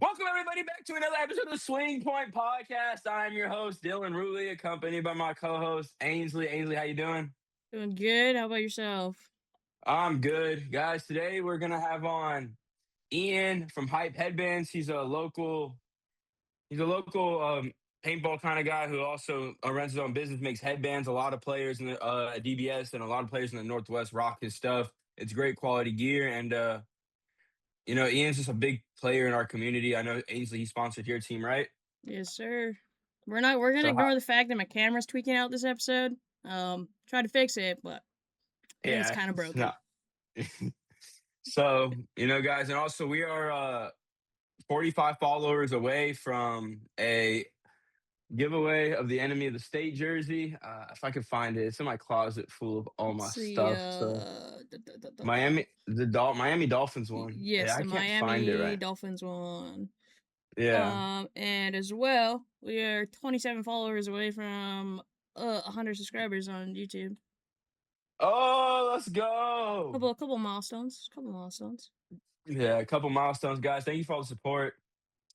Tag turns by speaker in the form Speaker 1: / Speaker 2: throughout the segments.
Speaker 1: Welcome everybody back to another episode of the Swing Point Podcast. I'm your host Dylan Ruley, accompanied by my co-host Ainsley. Ainsley, how you doing?
Speaker 2: Doing good. How about yourself?
Speaker 1: I'm good, guys. Today we're gonna have on Ian from Hype Headbands. He's a local paintball kind of guy who also runs his own business, makes headbands. A lot of players in the DBS and a lot of players in the Northwest rock his stuff. It's great quality gear, and Ian's just a big player in our community. I know Ainsley, he sponsored your team, right?
Speaker 2: Yes, sir. We're gonna
Speaker 1: So,
Speaker 2: ignore the fact that my camera's tweaking out this episode. Try to fix it, but I think it's
Speaker 1: yeah,
Speaker 2: kind of
Speaker 1: it's
Speaker 2: broken.
Speaker 1: not. So, guys, and also we are 45 followers away from a giveaway of the Enemy of the State jersey. If I could find it, it's in my closet full of all
Speaker 2: Let's
Speaker 1: my
Speaker 2: see.
Speaker 1: stuff. So Miami Dolphins one. Yeah,
Speaker 2: Yes,
Speaker 1: I
Speaker 2: the
Speaker 1: can't find it
Speaker 2: Miami
Speaker 1: right.
Speaker 2: Dolphins one.
Speaker 1: Yeah.
Speaker 2: And as well, we are 27 followers away from 100 subscribers on YouTube.
Speaker 1: Oh, let's go.
Speaker 2: Couple milestones. Couple milestones.
Speaker 1: Yeah, a couple milestones, guys. Thank you for all the support.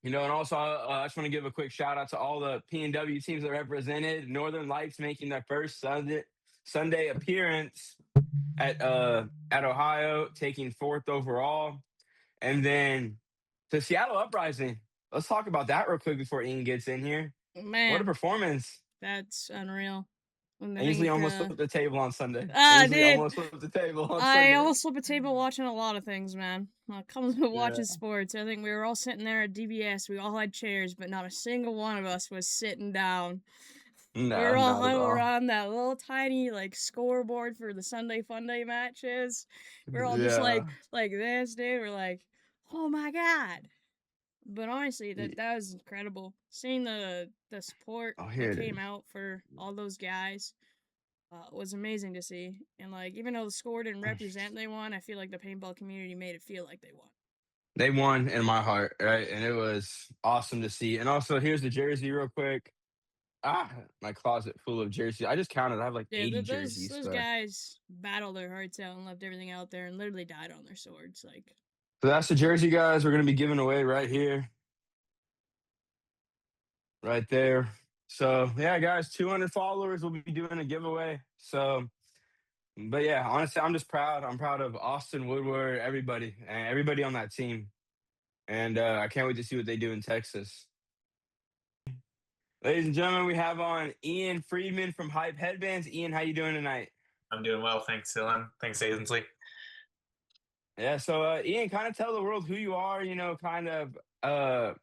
Speaker 1: And also, I just want to give a quick shout out to all the P&W teams that represented. Northern Lights making their first Sunday appearance at Ohio, taking fourth overall, and then the Seattle Uprising. Let's talk about that real quick before Ian gets in here. What a
Speaker 2: Man,
Speaker 1: performance!
Speaker 2: that's unreal. And I
Speaker 1: Ainsley
Speaker 2: think
Speaker 1: almost flipped the table on Sunday.
Speaker 2: dude,
Speaker 1: Ainsley almost flipped the table on
Speaker 2: I
Speaker 1: Sunday.
Speaker 2: almost flip a table watching a lot of things, man. It comes with
Speaker 1: Yeah.
Speaker 2: watching sports. I think we were all sitting there at DBS. We all had chairs, but not a single one of us was sitting down. We
Speaker 1: No,
Speaker 2: were all
Speaker 1: not at
Speaker 2: huddled
Speaker 1: all.
Speaker 2: around that little tiny scoreboard for the Sunday Fun Day matches. We're all just
Speaker 1: Yeah.
Speaker 2: like this, dude. We're like, oh my god. But honestly, that was incredible. Seeing the support
Speaker 1: Oh, here
Speaker 2: that
Speaker 1: it
Speaker 2: came
Speaker 1: is.
Speaker 2: out for all those guys was amazing to see. And even though the score didn't represent they won, I feel like the paintball community made it feel like they won.
Speaker 1: They won in my heart, right? And it was awesome to see. And also, here's the jersey, real quick. My closet full of jerseys. I just counted. I have like
Speaker 2: Yeah,
Speaker 1: 80
Speaker 2: those
Speaker 1: jerseys.
Speaker 2: those
Speaker 1: So,
Speaker 2: guys battled their hearts out and left everything out there and literally died on their swords.
Speaker 1: so that's the jersey, guys. We're gonna be giving away right here, right there. So yeah, guys, 200 followers. We'll be doing a giveaway. So, but yeah, honestly, I'm just proud. I'm proud of Austin Woodward, everybody, and everybody on that team. And I can't wait to see what they do in Texas. Ladies and gentlemen, we have on Ian Friedman from Hype Headbands. Ian, how you doing tonight?
Speaker 3: I'm doing well, thanks, Dylan. Thanks, Ainsley.
Speaker 1: Yeah, so Ian, kind of tell the world who you are,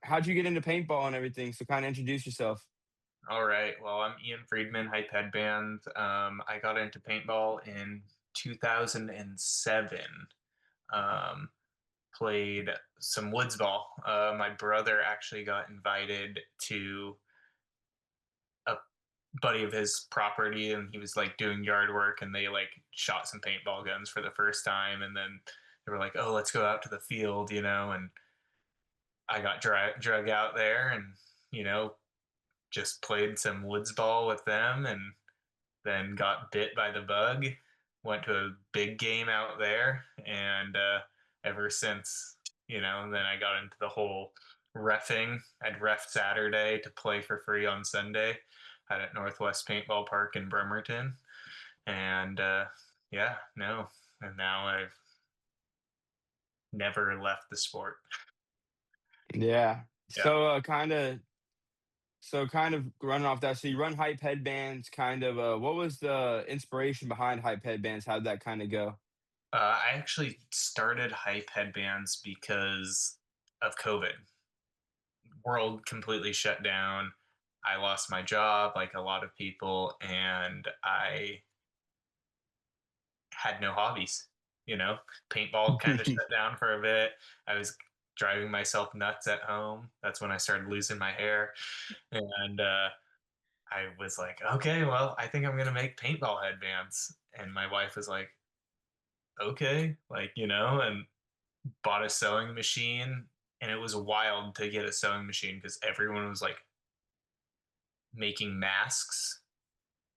Speaker 1: how'd you get into paintball and everything? So kind of introduce yourself.
Speaker 3: All right. Well, I'm Ian Freedman, Hype Headband. I got into paintball in 2007. Um, Played some woods ball. My brother actually got invited to a buddy of his property, and he was doing yard work, and they shot some paintball guns for the first time, and then they were like, "Oh, let's go out to the field," and I got drug out there, and you know just played some woods ball with them, and then got bit by the bug. Went to a big game out there, and ever since, and then I got into the whole refing. I'd ref Saturday to play for free on Sunday out at Northwest Paintball Park in Bremerton, and yeah, no, and now I've never left the sport.
Speaker 1: Yeah.
Speaker 3: Yeah.
Speaker 1: So kind of running off that. So you run Hype Headbands, kind of what was the inspiration behind Hype Headbands? How'd that kind of go?
Speaker 3: I actually started Hype Headbands because of COVID. World completely shut down. I lost my job, like a lot of people, and I had no hobbies. Paintball kind of shut down for a bit. I was driving myself nuts at home. That's when I started losing my hair, and I was like, okay, well, I think I'm gonna make paintball headbands. And my wife was like, okay, and bought a sewing machine. And it was wild to get a sewing machine because everyone was making masks,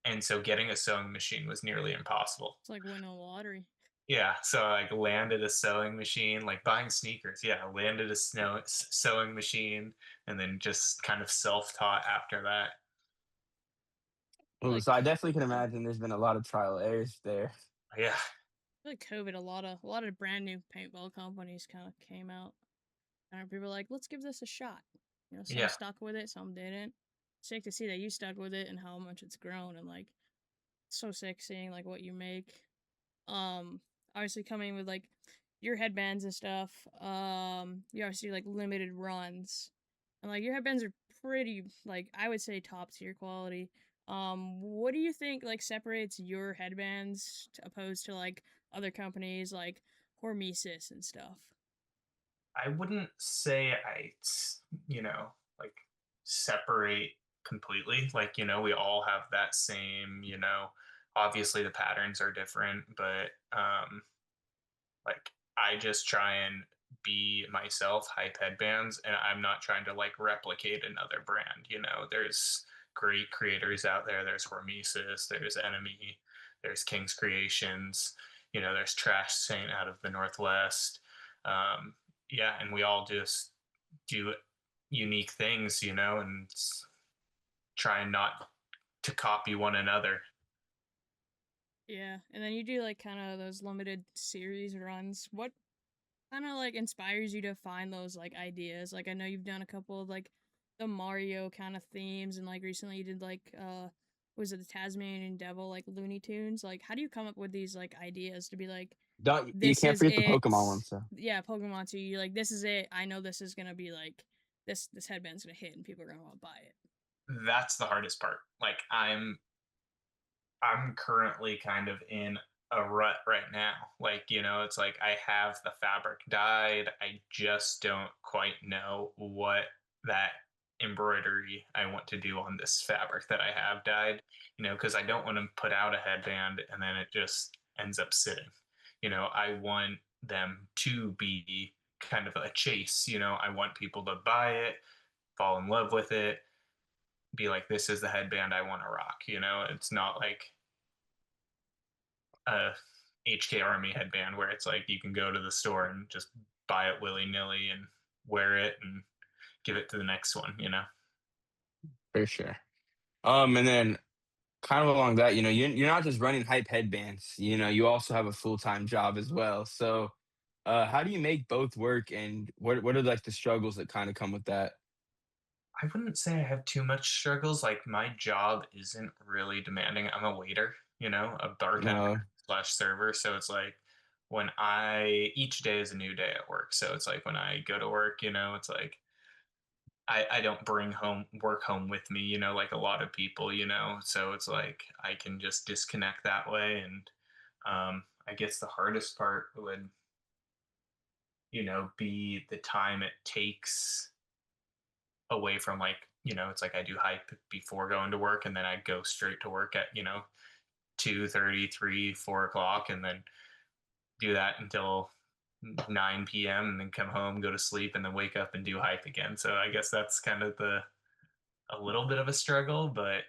Speaker 3: and so getting a sewing machine was nearly impossible.
Speaker 2: It's like winning a lottery.
Speaker 3: Yeah, so I like landed a sewing machine, like buying sneakers. Yeah, landed a sewing machine, and then just kind of self-taught after that.
Speaker 1: Ooh,
Speaker 2: Like,
Speaker 1: so I definitely can imagine there's been a lot of trial errors there.
Speaker 3: Yeah,
Speaker 2: like COVID, a lot of brand new paintball companies kind of came out, and people were like, let's give this a shot. Some
Speaker 3: yeah,
Speaker 2: stuck with it, some didn't. Sick to see that you stuck with it and how much it's grown, and like, so sick seeing like what you make. Obviously coming with like your headbands and stuff. You obviously do, like limited runs, and like your headbands are pretty, like, I would say top tier quality. What do you think like separates your headbands opposed to like other companies like Hormesis and stuff?
Speaker 3: I wouldn't say like separate completely. Like, we all have that same, obviously the patterns are different, but like I just try and be myself, hype headbands, and I'm not trying to like replicate another brand. There's great creators out there. There's Hormesis, there's Enemy, there's King's Creations, there's Trash Saint out of the Northwest. Yeah, and we all just do unique things, and try not to copy one another.
Speaker 2: Yeah, and then you do like kind of those limited series runs. What kind of like inspires you to find those like ideas? Like I know you've done a couple of like the Mario kind of themes, and like recently you did like was it the Tasmanian Devil like Looney Tunes? Like how do you come up with these like ideas to be like
Speaker 1: Don't you
Speaker 2: this
Speaker 1: can't
Speaker 2: is
Speaker 1: forget the
Speaker 2: it?
Speaker 1: Pokemon one. So
Speaker 2: Yeah, Pokemon 2. You're like this is it. I know this is gonna be like this headband's gonna hit and people are gonna want to buy it.
Speaker 3: That's the hardest part. Like I'm currently kind of in a rut right now. Like, it's like I have the fabric dyed. I just don't quite know what that embroidery I want to do on this fabric that I have dyed, because I don't want to put out a headband and then it just ends up sitting. I want them to be kind of a chase. I want people to buy it, fall in love with it, be like, this is the headband I want to rock. It's not like a HK Army headband where it's like you can go to the store and just buy it willy nilly and wear it and give it to the next one.
Speaker 1: for sure. And then kind of along that, you're not just running hype headbands. You also have a full-time job as well. So, how do you make both work, and what are like the struggles that kind of come with that?
Speaker 3: I wouldn't say I have too much struggles. Like my job isn't really demanding. I'm a waiter, a bartender
Speaker 1: Uh,
Speaker 3: slash server. So it's like when each day is a new day at work. So it's like when I go to work, it's like I don't bring work home with me, like a lot of people, so it's like I can just disconnect that way. And I guess the hardest part would, be the time it takes away from like, it's like I do hype before going to work and then I go straight to work at, 2:30, 3, 4 o'clock, and then do that until 9 p.m. and then come home, go to sleep, and then wake up and do hype again. So I guess that's kind of a little bit of a struggle, but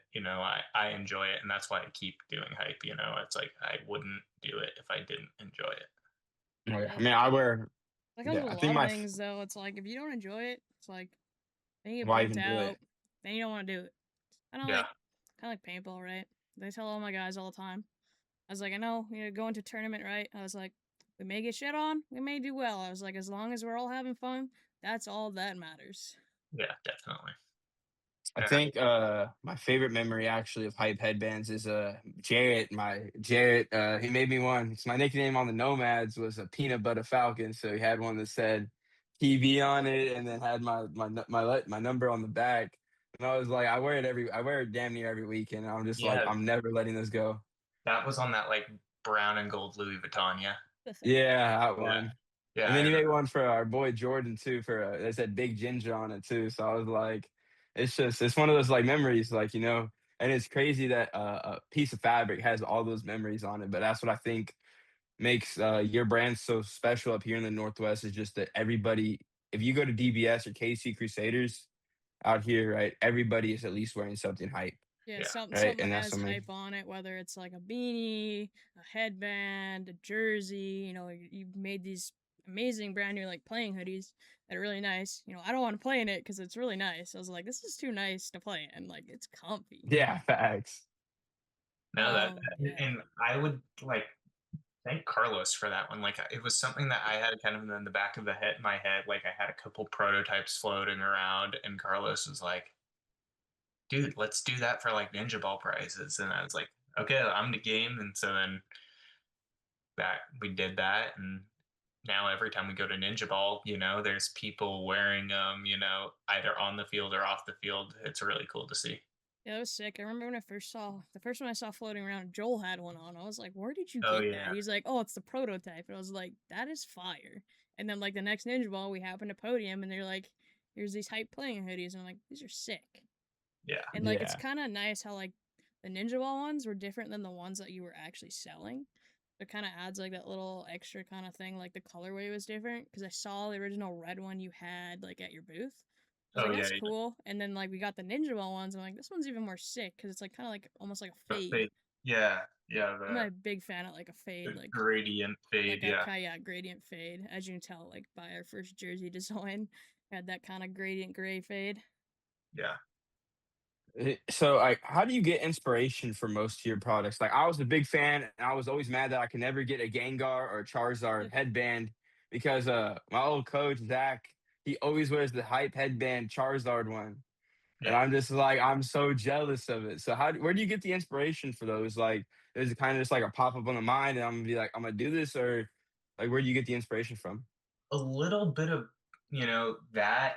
Speaker 3: I enjoy it, and that's why I keep doing hype. It's like I wouldn't do it if I didn't enjoy it.
Speaker 1: oh, yeah.
Speaker 2: Yeah,
Speaker 1: I mean, I wear.
Speaker 2: that comes
Speaker 1: Yeah,
Speaker 2: with
Speaker 1: I
Speaker 2: a
Speaker 1: think
Speaker 2: lot of things though. It's like if you don't enjoy it, it's like then you get
Speaker 1: why
Speaker 2: burnt
Speaker 1: even do it?
Speaker 2: out, then you don't want to do it. Kind of
Speaker 3: Yeah,
Speaker 2: like paintball, right? They tell all my guys all the time. I was like, I know, go into tournament, right? I was like, we may get shit on, we may do well. I was like, as long as we're all having fun, that's all that matters.
Speaker 3: yeah, definitely.
Speaker 1: I
Speaker 3: Yeah,
Speaker 1: think my favorite memory actually of hype headbands is Jarrett. My Jarrett, he made me one. So my nickname on the Nomads was a peanut butter falcon. So he had one that said TV on it, and then had my number on the back. And I was like, I wear it damn near every weekend. I'm just like,
Speaker 3: yeah,
Speaker 1: I'm never letting this go.
Speaker 3: that was on that like brown and gold Louis Vuitton. Yeah,
Speaker 1: Yeah, that
Speaker 3: yeah,
Speaker 1: one.
Speaker 3: yeah.
Speaker 1: And
Speaker 3: I
Speaker 1: then he made
Speaker 3: remember.
Speaker 1: one for our boy Jordan too. They said Big Ginger on it too. So I was like, it's one of those like memories, like and it's crazy that a piece of fabric has all those memories on it. But that's what I think makes your brand so special up here in the Northwest is just that everybody, if you go to DBS or KC Crusaders out here, right, everybody is at least wearing something hype.
Speaker 2: Yeah,
Speaker 3: Yeah.
Speaker 2: something
Speaker 1: Right,
Speaker 2: something
Speaker 1: and
Speaker 2: that
Speaker 1: that's
Speaker 2: has
Speaker 1: something.
Speaker 2: hype on it, whether it's like a beanie, a headband, a jersey. You know, you made these amazing brand new like playing hoodies that are really nice. You know, I don't want to play in it because it's really nice. I was like, this is too nice to play in. Like, it's comfy.
Speaker 1: Yeah, facts.
Speaker 3: No,
Speaker 2: Yeah.
Speaker 3: and I would like thank Carlos for that one. Like it was something that I had kind of in the back of my head. Like I had a couple prototypes floating around, and Carlos was like, "Dude, let's do that for like Ninja Ball prizes." And I was like, "Okay, I'm the game." And so then that we did that, and now every time we go to Ninja Ball, there's people wearing them, either on the field or off the field. It's really cool to see.
Speaker 2: Yeah, that was sick. I remember when I first saw the first one I saw floating around, Joel had one on. I was like, where did you
Speaker 3: Oh
Speaker 2: get that?
Speaker 3: yeah,
Speaker 2: He's like, oh, it's the prototype. And I was like, that is fire. And then like the next Ninja Ball, we happened to Podium and they're like, here's these hype playing hoodies. And I'm like, these are sick.
Speaker 3: yeah.
Speaker 2: And like it's
Speaker 1: Yeah.
Speaker 2: kind of nice how like the Ninja Ball ones were different than the ones that you were actually selling. It kind of adds like that little extra kind of thing. Like the colorway was different because I saw the original red one you had like at your booth. I was
Speaker 3: Oh
Speaker 2: like,
Speaker 3: yeah,
Speaker 2: that's
Speaker 3: yeah.
Speaker 2: cool. And then like we got the Ninja Ball ones. I'm like, this one's even more sick because it's like kind of like almost like a
Speaker 3: The
Speaker 2: fade.
Speaker 3: fade. Yeah, yeah.
Speaker 2: I'm a big fan of like a fade,
Speaker 3: The gradient fade.
Speaker 2: like a
Speaker 3: Yeah,
Speaker 2: gradient fade. As you can tell, like by our first jersey design, had that kind of gradient gray fade.
Speaker 3: yeah.
Speaker 1: So, like, how do you get inspiration for most of your products? Like, I was a big fan, and I was always mad that I could never get a Gengar or a Charizard headband because my old coach Zach, he always wears the hype headband Charizard one, and
Speaker 3: Yeah.
Speaker 1: I'm just like, I'm so jealous of it. So, where do you get the inspiration for those? Like, is it kind of just like a pop up on the mind, and I'm gonna be like, I'm gonna do this, or like, where do you get the inspiration from?
Speaker 3: A little bit of that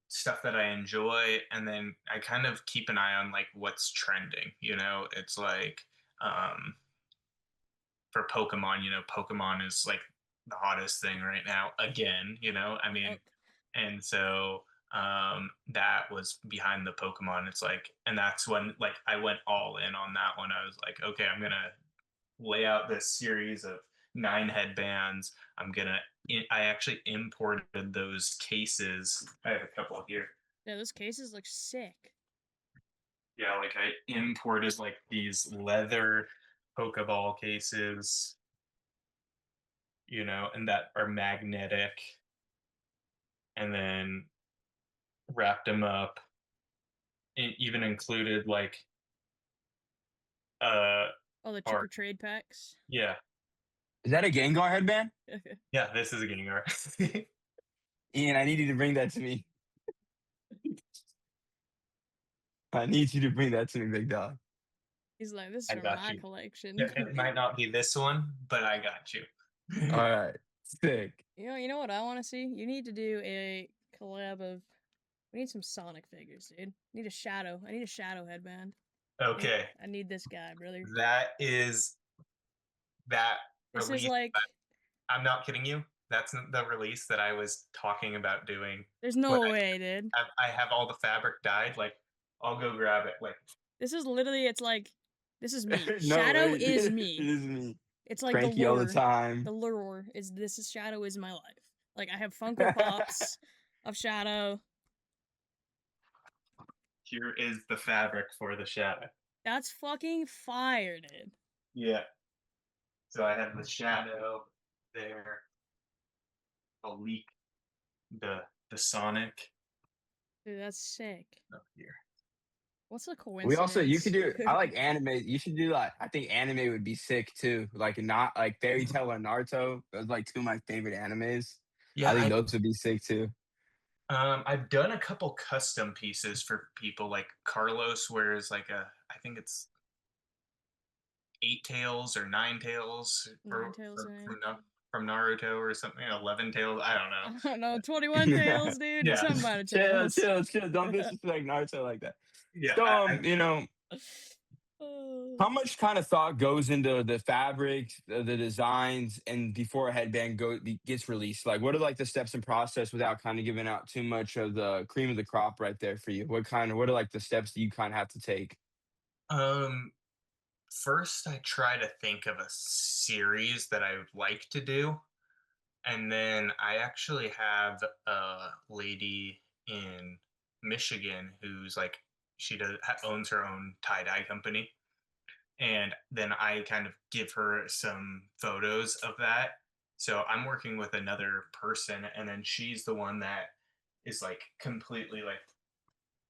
Speaker 3: stuff that I enjoy, and then I kind of keep an eye on like what's trending. It's like um, for Pokemon. Pokemon is like the hottest thing right now again. I mean,
Speaker 2: Oh,
Speaker 3: and so that was behind the Pokemon. It's like, and that's when like I went all in on that one. I was like, okay, I'm gonna lay out this series of 9 headbands. I actually imported those cases. I have a couple here.
Speaker 2: yeah, those cases look sick.
Speaker 3: Yeah, like I imported like these leather Pokeball cases, and that are magnetic, and then wrapped them up. It even included like uh
Speaker 2: Oh, the trick or
Speaker 3: art.
Speaker 2: trade packs.
Speaker 3: Yeah,
Speaker 1: Is that a Gengar headband?
Speaker 3: yeah. This is a Gengar.
Speaker 1: Ian, I need you to bring that to me. I need you to bring that to me, big dog.
Speaker 2: He's like, this is
Speaker 3: I
Speaker 2: from
Speaker 3: got
Speaker 2: my
Speaker 3: you.
Speaker 2: collection.
Speaker 3: It might not be this one, but I got you.
Speaker 1: All right, sick.
Speaker 2: You know what I want to see? You need to do a collab of. We need some Sonic figures, dude. I need a shadow. I need a shadow headband.
Speaker 3: Okay,
Speaker 2: I need this guy, brother.
Speaker 3: that is that
Speaker 2: This is
Speaker 3: release.
Speaker 2: like.
Speaker 3: I'm not kidding you. That's the release that I was talking about doing.
Speaker 2: There's
Speaker 3: When
Speaker 2: no way, dude.
Speaker 3: I have all the fabric dyed. Like, I'll go grab it. Like,
Speaker 2: This is literally. It's like. This is me.
Speaker 1: No,
Speaker 2: Shadow
Speaker 1: wait,
Speaker 2: is
Speaker 1: it
Speaker 2: me.
Speaker 1: is me.
Speaker 2: It's like
Speaker 1: Cranky
Speaker 2: the
Speaker 1: all the
Speaker 2: lure.
Speaker 1: time.
Speaker 2: The lure is this is Shadow is my life. Like I have Funko Pops of Shadow.
Speaker 3: here is the fabric for the shadow.
Speaker 2: That's fucking fire, dude.
Speaker 3: Yeah. So I have the shadow there. I'll leak the Sonic
Speaker 2: Dude, that's sick.
Speaker 3: up here.
Speaker 2: What's a
Speaker 1: We
Speaker 2: coincidence?
Speaker 1: also you could do. I like anime. You should do like. I think anime would be sick too. Like not like Fairy Tail or Naruto. Those are like two of my favorite animes.
Speaker 3: Yeah,
Speaker 1: I think those would be sick too.
Speaker 3: I've done a couple custom pieces for people. Like Carlos wears like I think it's 8 tails or 9 tails
Speaker 2: Nine tails, I think.
Speaker 3: from Naruto or something. 11 tails. I don't know.
Speaker 2: I don't know, 21 tails, dude.
Speaker 3: Yeah.
Speaker 2: Something about a
Speaker 1: Chill,
Speaker 2: tails.
Speaker 1: chill. Don't disrespect Naruto like that.
Speaker 3: Yeah.
Speaker 1: So
Speaker 2: Oh.
Speaker 1: how much kind of thought goes into the fabrics, the designs, and before a headband gets released? Like, what are like the steps and process without kind of giving out too much of the cream of the crop right there for you? What are like the steps that you kind of have to take?
Speaker 3: First, I try to think of a series that I would like to do. And then I actually have a lady in Michigan who's like, owns her own tie-dye company, and then I kind of give her some photos of that. So I'm working with another person, and then she's the one that is like completely like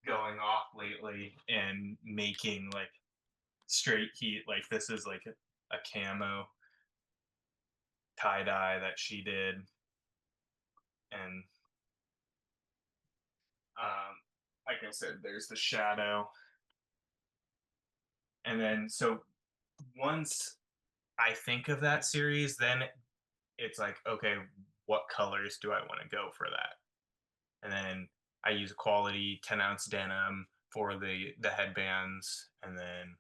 Speaker 3: going off lately and making like straight heat. Like this is like a camo tie dye that she did, and like I said, there's the shadow, and then so once I think of that series, then it's like, okay, what colors do I want to go for that? And then I use a quality 10-ounce denim for the headbands, and then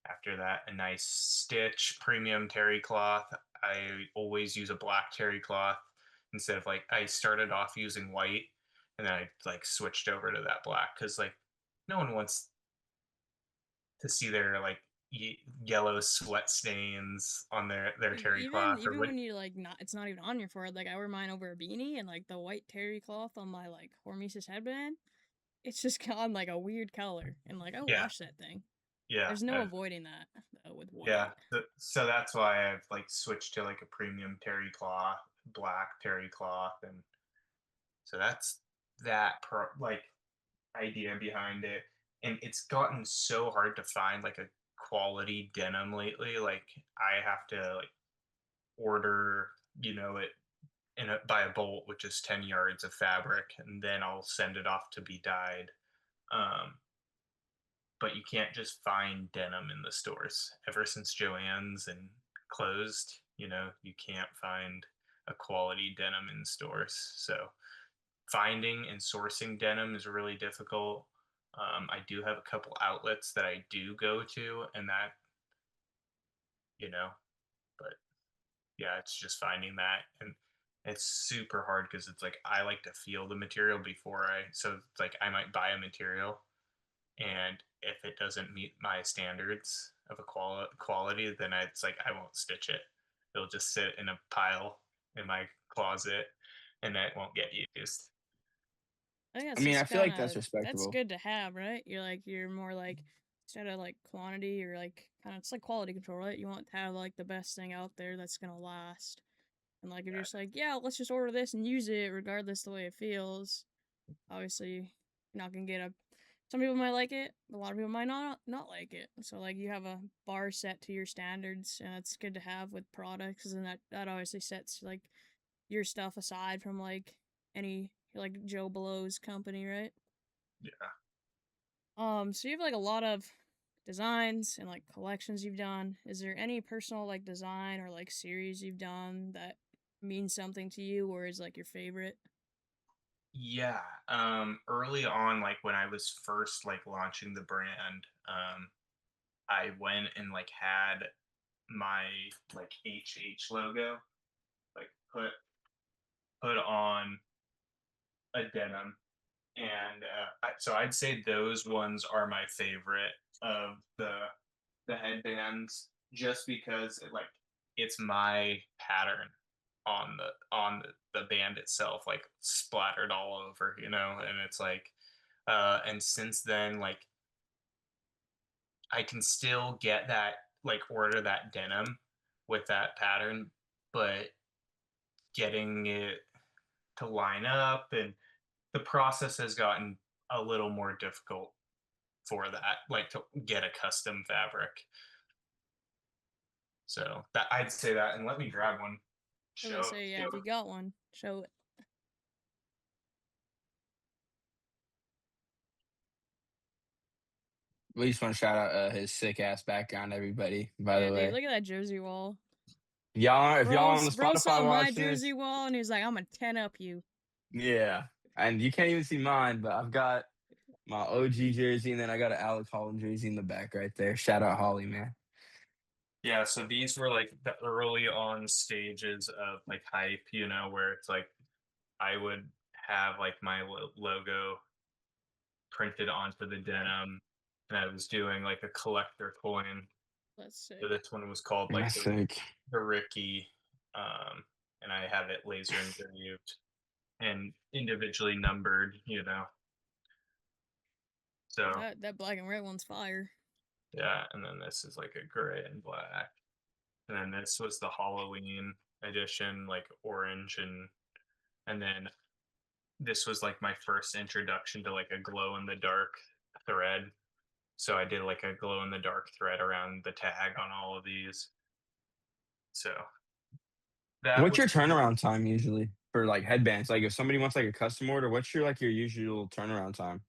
Speaker 3: after that, a nice stitch premium terry cloth. I always use a black terry cloth instead of like I started off using white, and then I like switched over to that black because like no one wants to see their like yellow sweat stains on their terry
Speaker 2: Even
Speaker 3: cloth or
Speaker 2: even
Speaker 3: what.
Speaker 2: when you like not, it's not even on your forehead. Like I wear mine over a beanie, and like the white terry cloth on my like Hormesis headband, it's just gone like a weird color, and like I
Speaker 3: Yeah,
Speaker 2: wash that thing.
Speaker 3: yeah,
Speaker 2: There's no avoiding that though with
Speaker 3: yeah.
Speaker 2: white.
Speaker 3: So that's why I've like switched to like a premium terry cloth, black terry cloth, and so that's like idea behind it. And it's gotten so hard to find like a quality denim lately. Like I have to like order, it by a bolt, which is 10 yards of fabric, and then I'll send it off to be dyed. Um, but you can't just find denim in the stores. Ever since Joann's and closed, you can't find a quality denim in stores. So finding and sourcing denim is really difficult. I do have a couple outlets that I do go to, and that, but yeah, it's just finding that. And it's super hard because it's like I like to feel the material so it's like I might buy a material, and if it doesn't meet my standards of a quality, then it's like I won't stitch it. It'll just sit in a pile in my closet, and that won't get used.
Speaker 2: I think
Speaker 1: I
Speaker 2: that's
Speaker 1: mean, I
Speaker 2: just
Speaker 1: feel like
Speaker 2: kind
Speaker 1: that's
Speaker 2: of that's
Speaker 1: respectable.
Speaker 2: good to have, right? You're more like instead of like quantity, you're like kind of it's like quality control, right? You want to have like the best thing out there that's gonna last. And like if you're just like, yeah, let's just order this and use it regardless the way it feels. Obviously, you're not gonna get a. Some people might like it. A lot of people might not like it. So like you have a bar set to your standards, and it's good to have with products, and that obviously sets like your stuff aside from like any like Joe Blow's company, right?
Speaker 3: Yeah.
Speaker 2: So you have like a lot of designs and like collections you've done. Is there any personal like design or like series you've done that means something to you or is like your favorite?
Speaker 3: Yeah. Early on, like when I was first like launching the brand, I went and like had my like HH logo like put on a denim, and so I'd say those ones are my favorite of the headbands, just because it's my pattern on the band itself, like splattered all over, and it's like, and since then, like I can still get that, like order that denim with that pattern, but getting it to line up, and the process has gotten a little more difficult for that, like to get a custom fabric. So that I'd say that, and let me grab one.
Speaker 2: I was gonna
Speaker 3: Show,
Speaker 2: say, yeah,
Speaker 3: show.
Speaker 2: if you got one, show it.
Speaker 1: We just want to shout out his sick ass background, everybody. By
Speaker 2: Yeah,
Speaker 1: the
Speaker 2: dude,
Speaker 1: way,
Speaker 2: look at that jersey wall.
Speaker 1: if y'all on the
Speaker 2: Bro saw
Speaker 1: Spotify
Speaker 2: my
Speaker 1: watching
Speaker 2: jersey
Speaker 1: this,
Speaker 2: wall and he was like, I'm gonna 10 up you.
Speaker 1: yeah, and you can't even see mine, but I've got my OG jersey, and then I got an Alex Holland jersey in the back right there. Shout out Holly, man.
Speaker 3: Yeah, so these were like the early on stages of like hype, where it's like I would have like my logo printed onto the denim, and I was doing like a collector coin.
Speaker 2: That's
Speaker 3: So
Speaker 2: sick.
Speaker 3: this one was called like
Speaker 1: That's sick.
Speaker 3: the Ricky, um, and I have it laser engraved and individually numbered. So
Speaker 2: That black and red one's fire.
Speaker 3: yeah, and then this is like a gray and black. And then this was the Halloween edition, like orange, and then this was like my first introduction to like a glow in the dark thread. So I did like a glow in the dark thread around the tag on all of these. So that
Speaker 1: What's
Speaker 3: was
Speaker 1: your turnaround time usually for like headbands? Like if somebody wants like a custom order, what's your like your usual turnaround time?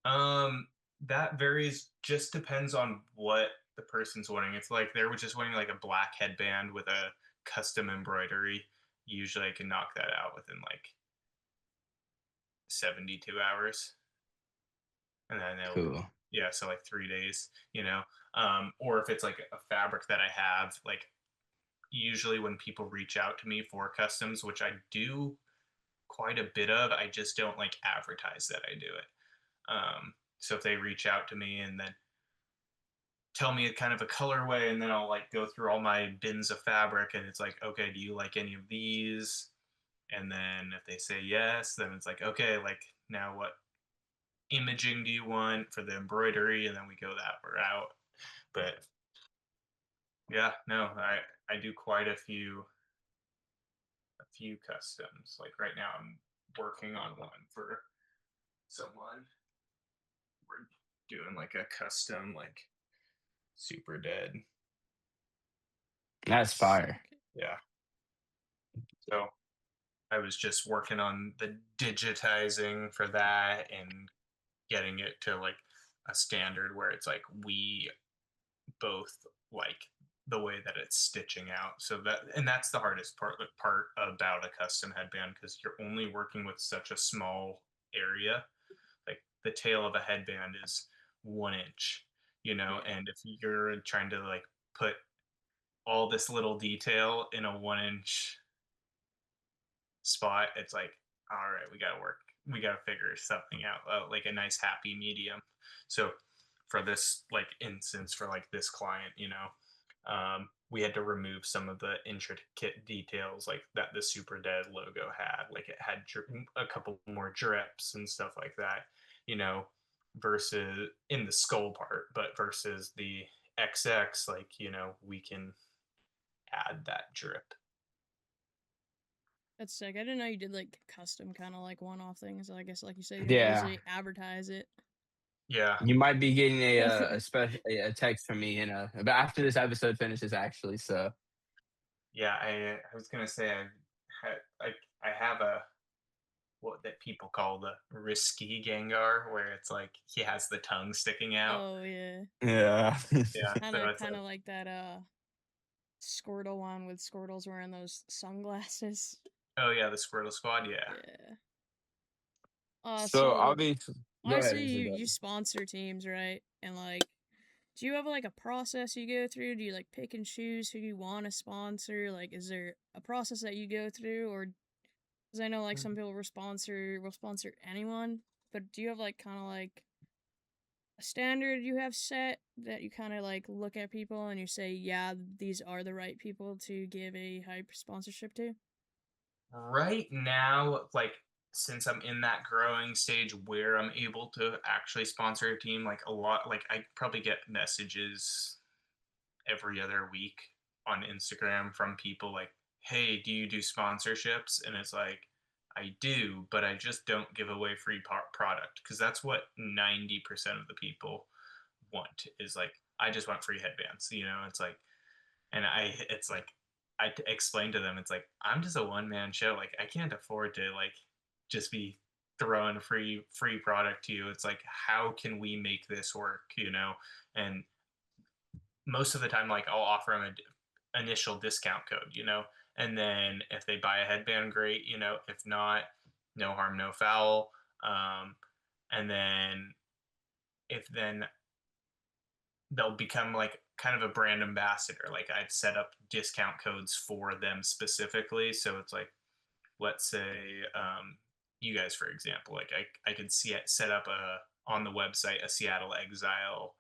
Speaker 3: um that varies, just depends on what the person's wanting. It's like they were just wanting like a black headband with a custom embroidery. Usually I can knock that out within like 72 hours. And then they'll,
Speaker 1: Cool.
Speaker 3: yeah, so like 3 days, you know. Or if it's like a fabric that I have, like usually when people reach out to me for customs, which I do quite a bit of, I just don't like advertise that I do it. So if they reach out to me and then tell me a kind of a colorway, and then I'll like go through all my bins of fabric, and it's like, okay, do you like any of these? And then if they say yes, then it's like, okay, like now what imaging do you want for the embroidery? And then we go that route. But yeah, no, I do quite a few customs. Like right now I'm working on one for someone. We're doing like a custom like super dead.
Speaker 1: That's fire.
Speaker 3: Yeah. So I was just working on the digitizing for that and getting it to like a standard where it's like we both like the way that it's stitching out. So that, and that's the hardest part about a custom headband, because you're only working with such a small area. Like the tail of a headband is 1 inch,
Speaker 2: Yeah.
Speaker 3: and if you're trying to like put all this little detail in a 1 inch spot, it's like, all right, we gotta figure something out, like a nice happy medium. So for this like instance, for like this client, we had to remove some of the intricate details like that the Super Dead logo had. Like it had a couple more drips and stuff like that, you know, versus in the skull part, but versus the XX, like, we can add that drip.
Speaker 2: That's sick. I didn't know you did like custom kind of like one-off things. I guess like you said, you don't
Speaker 1: Yeah.
Speaker 2: usually advertise it.
Speaker 3: Yeah.
Speaker 1: You might be getting a special a text from me in a but after this episode finishes actually. So
Speaker 3: Yeah, I was gonna say I have a, what that people call the risky Gengar, where it's like he has the tongue sticking out.
Speaker 2: Oh yeah.
Speaker 1: yeah.
Speaker 3: Yeah,
Speaker 2: Kind
Speaker 3: so
Speaker 2: of
Speaker 3: it's
Speaker 2: kind
Speaker 3: like,
Speaker 2: of like that Squirtle one with Squirtle's wearing those sunglasses.
Speaker 3: oh yeah, the Squirtle Squad. Yeah.
Speaker 2: Yeah.
Speaker 1: So
Speaker 2: So
Speaker 1: obviously, go ahead,
Speaker 2: obviously
Speaker 1: Mr.
Speaker 2: you
Speaker 1: Dudley.
Speaker 2: sponsor teams, right? And like, do you have like a process you go through? Do you like pick and choose who you want to sponsor? Like, is there a process that you go through, or because I know like some people will sponsor anyone, but do you have like kind of like a standard you have set that you kind of like look at people and you say, yeah, these are the right people to give a hype sponsorship to?
Speaker 3: Right now, like, since I'm in that growing stage where I'm able to actually sponsor a team, like a lot, like I probably get messages every other week on Instagram from people like, "Hey, do you do sponsorships?" And it's like, I do, but I just don't give away free product, because that's what 90% of the people want, is like, I just want free headbands. It's like, and it's like, explain to them, it's like, I'm just a one man show. Like, I can't afford to like just be throwing free product to you. It's like, how can we make this work? And most of the time, like, I'll offer them an initial discount code, and then if they buy a headband, great, if not, no harm, no foul. And then if then they'll become like kind of a brand ambassador. Like, I'd set up discount codes for them specifically. So it's like, let's say, you guys, for example, like I could see it set up on the website a Seattle Exile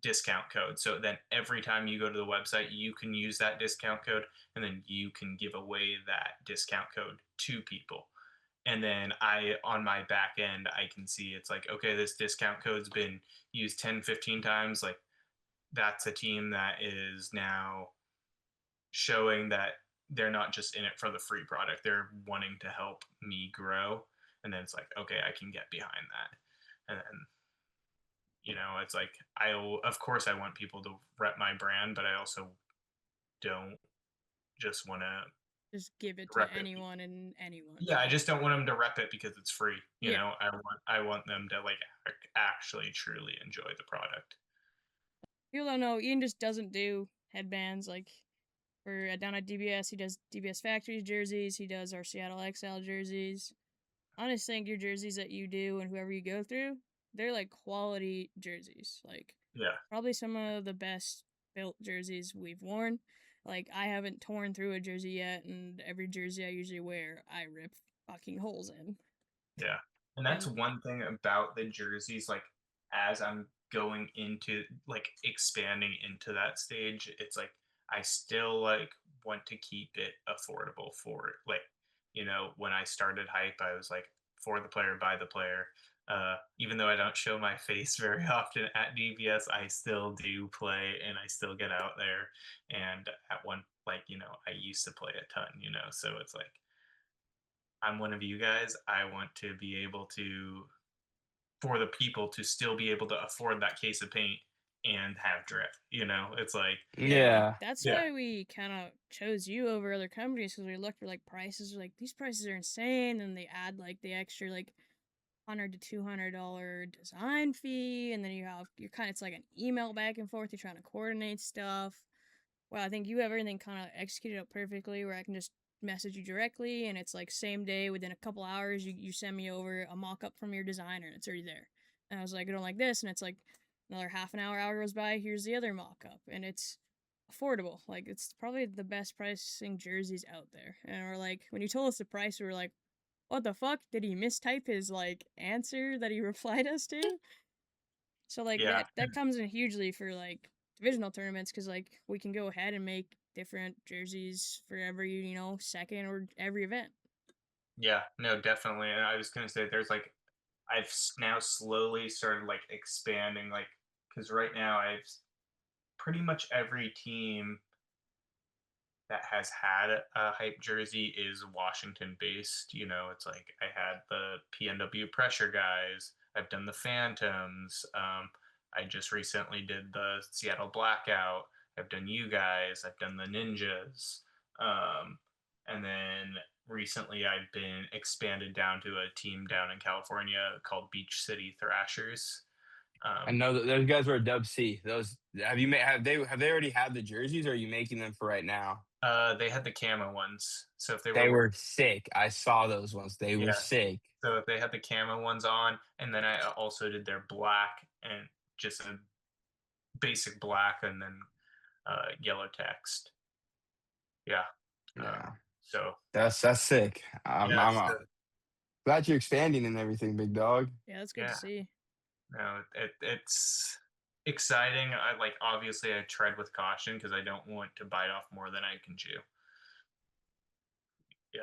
Speaker 3: discount code. So then every time you go to the website, you can use that discount code, and then you can give away that discount code to people. and then on my back end, I can see it's like, okay, this discount code's been used 10, 15 times. Like, that's a team that is now showing that they're not just in it for the free product, they're wanting to help me grow. And then it's like, okay, I can get behind that. And then, it's like, of course I want people to rep my brand, but I also don't just want to
Speaker 2: Just give it to
Speaker 3: rep it.
Speaker 2: anyone and anyone.
Speaker 3: Yeah, I just don't want them to rep it because it's free.
Speaker 2: Yeah.
Speaker 3: I want them to like actually truly enjoy the product.
Speaker 2: People don't know, Ian just doesn't do headbands. Like, for down at DBS, he does DBS Factories jerseys, he does our Seattle XL jerseys. I just think your jerseys that you do and whoever you go through, they're like quality jerseys. Like,
Speaker 3: Yeah.
Speaker 2: probably some of the best built jerseys we've worn. Like, I haven't torn through a jersey yet, and every jersey I usually wear, I rip fucking holes in.
Speaker 3: Yeah. And that's one thing about the jerseys, like, as I'm going into like expanding into that stage, it's like I still like want to keep it affordable for like, when I started hype, I was like, for the player, by the player. Even though I don't show my face very often at DBS, I still do play and I still get out there. And at one, like, I used to play a ton, so it's like, I'm one of you guys. I want to be able to, for the people to still be able to afford that case of paint and have drip. It's like,
Speaker 1: Yeah.
Speaker 2: That's
Speaker 3: Yeah.
Speaker 2: why we kind of chose you over other companies, because we looked for like prices. We're like, these prices are insane, and they add like the extra like $100 to $200 design fee, and then you're kind of, it's like an email back and forth. You're trying to coordinate stuff. Well, I think you have everything kind of executed up perfectly, where I can just message you directly, and it's like same day, within a couple hours, you send me over a mock-up from your designer, and it's already there. And I was like, I don't like this, and it's like another half an hour goes by, here's the other mock-up, and it's affordable. Like, it's probably the best pricing jerseys out there. And we're like, when you told us the price, we were like, what the fuck? Did he mistype his like answer that he replied us to? So like
Speaker 3: Yeah.
Speaker 2: that comes in hugely for like divisional tournaments, because like we can go ahead and make different jerseys for every second or every event.
Speaker 3: Yeah, no, definitely. And I was gonna say, there's like, I've now slowly started like expanding, like, because right now I've pretty much every team that has had a hype jersey is Washington based. It's like I had the PNW pressure guys. I've done the Phantoms. I just recently did the Seattle Blackout. I've done you guys. I've done the Ninjas. And then recently I've been expanded down to a team down in California called Beach City Thrashers.
Speaker 1: I know that those guys were a Dub C. Those have you made? Have they already had the jerseys? Or are you making them for right now?
Speaker 3: They had the camo ones. So if they
Speaker 1: They
Speaker 3: were,
Speaker 1: were sick. I saw those ones. They were
Speaker 3: yeah.
Speaker 1: sick.
Speaker 3: So if they had the camo ones on, and then I also did their black and just a basic black, and then yellow text. Yeah.
Speaker 1: Yeah,
Speaker 3: So
Speaker 1: that's sick.
Speaker 3: yeah,
Speaker 1: I'm glad you're expanding and everything, big dog.
Speaker 2: Yeah, that's good
Speaker 3: yeah.
Speaker 2: to see.
Speaker 3: No, it's exciting. I like, obviously I tread with caution because I don't want to bite off more than I can chew. Yeah.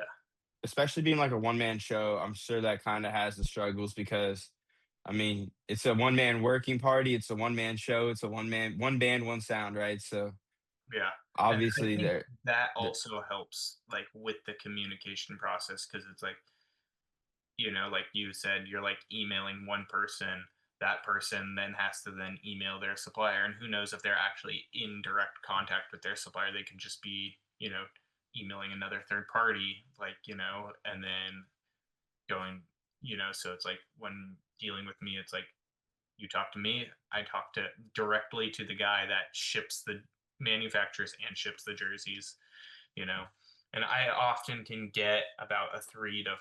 Speaker 1: Especially being like a one man show, I'm sure that kind of has the struggles because, I mean, it's a one man working party. It's a one man show. It's a one band, one sound, right? So
Speaker 3: Yeah.
Speaker 1: obviously,
Speaker 3: And I think
Speaker 1: there.
Speaker 3: that also helps like with the communication process, because it's like, like you said, you're like emailing one person, that person then has to then email their supplier, and who knows if they're actually in direct contact with their supplier. They could just be, emailing another third party, like, and then going, so it's like, when dealing with me, it's like, you talk to me, I talk to directly to the guy that ships the manufacturers and ships the jerseys, and I often can get about a 3 to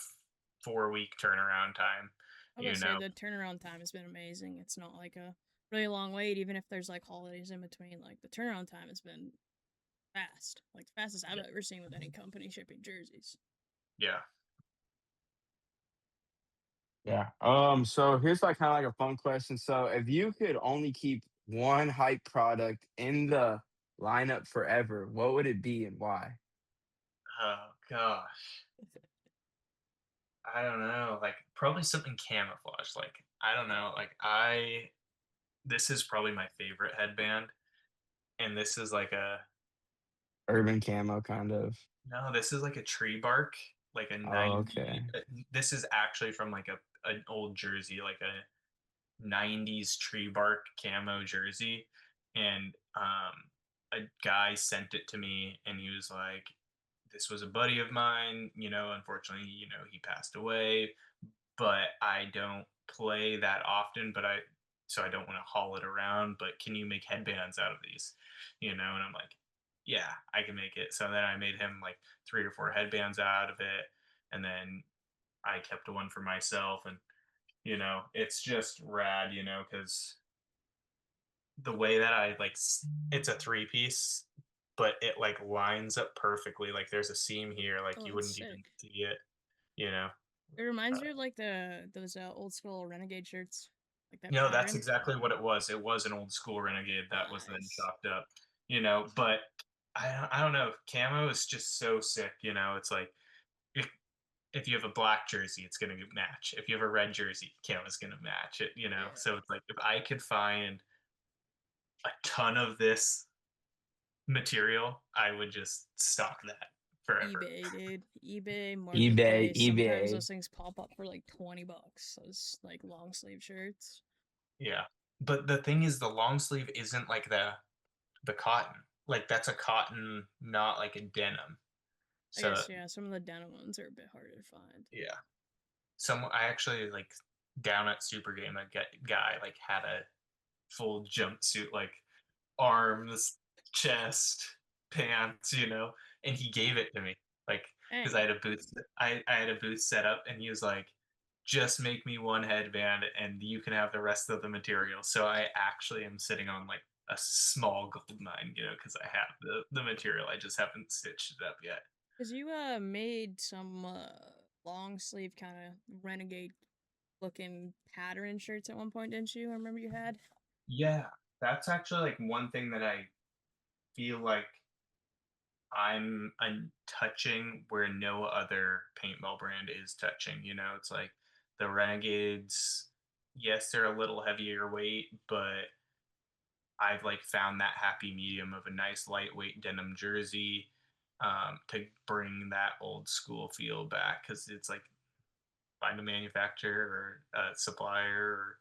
Speaker 3: 4 week turnaround time.
Speaker 2: I was gonna say the turnaround time has been amazing. It's not like a really long wait, even if there's like holidays in between. Like, the turnaround time has been fast, like the fastest I've ever seen with any company shipping jerseys.
Speaker 3: Yeah.
Speaker 1: Yeah. So here's like kind of like a fun question. So if you could only keep one hype product in the lineup forever, what would it be and why?
Speaker 3: Oh gosh. I don't know, like probably something camouflage. Like I don't know, like this is probably my favorite headband, and this is like a
Speaker 1: Urban camo, kind of.
Speaker 3: no, this is like a tree bark, like a
Speaker 1: Oh, okay.
Speaker 3: 90. This is actually from like an old jersey, like a 90s tree bark camo jersey, and a guy sent it to me, and he was like, "This was a buddy of mine. Unfortunately, he passed away, but I don't play that often, so I don't want to haul it around. But can you make headbands out of these? And I'm like, yeah, I can make it. So then I made him like 3 or 4 headbands out of it, and then I kept one for myself, and it's just rad, because the way that I like, it's a 3 piece, but it like lines up perfectly. Like there's a seam here, like
Speaker 2: Oh,
Speaker 3: you
Speaker 2: that's
Speaker 3: wouldn't even
Speaker 2: sick.
Speaker 3: see it, you know.
Speaker 2: It reminds
Speaker 3: Uh,
Speaker 2: me of like those old school Renegade shirts, like that
Speaker 3: That's
Speaker 2: pattern.
Speaker 3: exactly what it was. It was an old school Renegade that was then
Speaker 2: Nice.
Speaker 3: chopped up, But I don't know. Camo is just so sick, It's like if if you have a black jersey, it's gonna match. If you have a red jersey, camo is gonna match it.
Speaker 2: Yeah.
Speaker 3: So it's like if I could find a ton of this material, I would just stock that forever.
Speaker 2: eBay, dude. eBay,
Speaker 1: eBay,
Speaker 2: marketplace. Sometimes
Speaker 1: eBay.
Speaker 2: those things pop up for like $20. Those like long sleeve shirts.
Speaker 3: Yeah. But the thing is the long sleeve isn't like the cotton. Like that's a cotton, not like a denim.
Speaker 2: I
Speaker 3: So
Speaker 2: guess yeah, some of the denim ones are a bit harder to find.
Speaker 3: yeah. I actually like down at Super Game, a guy like had a full jumpsuit, like arms, chest, pants, and he gave it to me, like because
Speaker 2: Dang.
Speaker 3: I had a booth set up, and he was like, "Just make me one headband, and you can have the rest of the material." So I actually am sitting on like a small gold mine, because I have the material. I just haven't stitched it up yet.
Speaker 2: Cause you made some long sleeve kind of renegade looking pattern shirts at one point, didn't you? I remember you had.
Speaker 3: Yeah, that's actually like one thing that I feel like I'm touching where no other paintball brand is touching. It's like the Renegades, yes, they're a little heavier weight, but I've like found that happy medium of a nice lightweight denim jersey, to bring that old school feel back, because it's like find a manufacturer or a supplier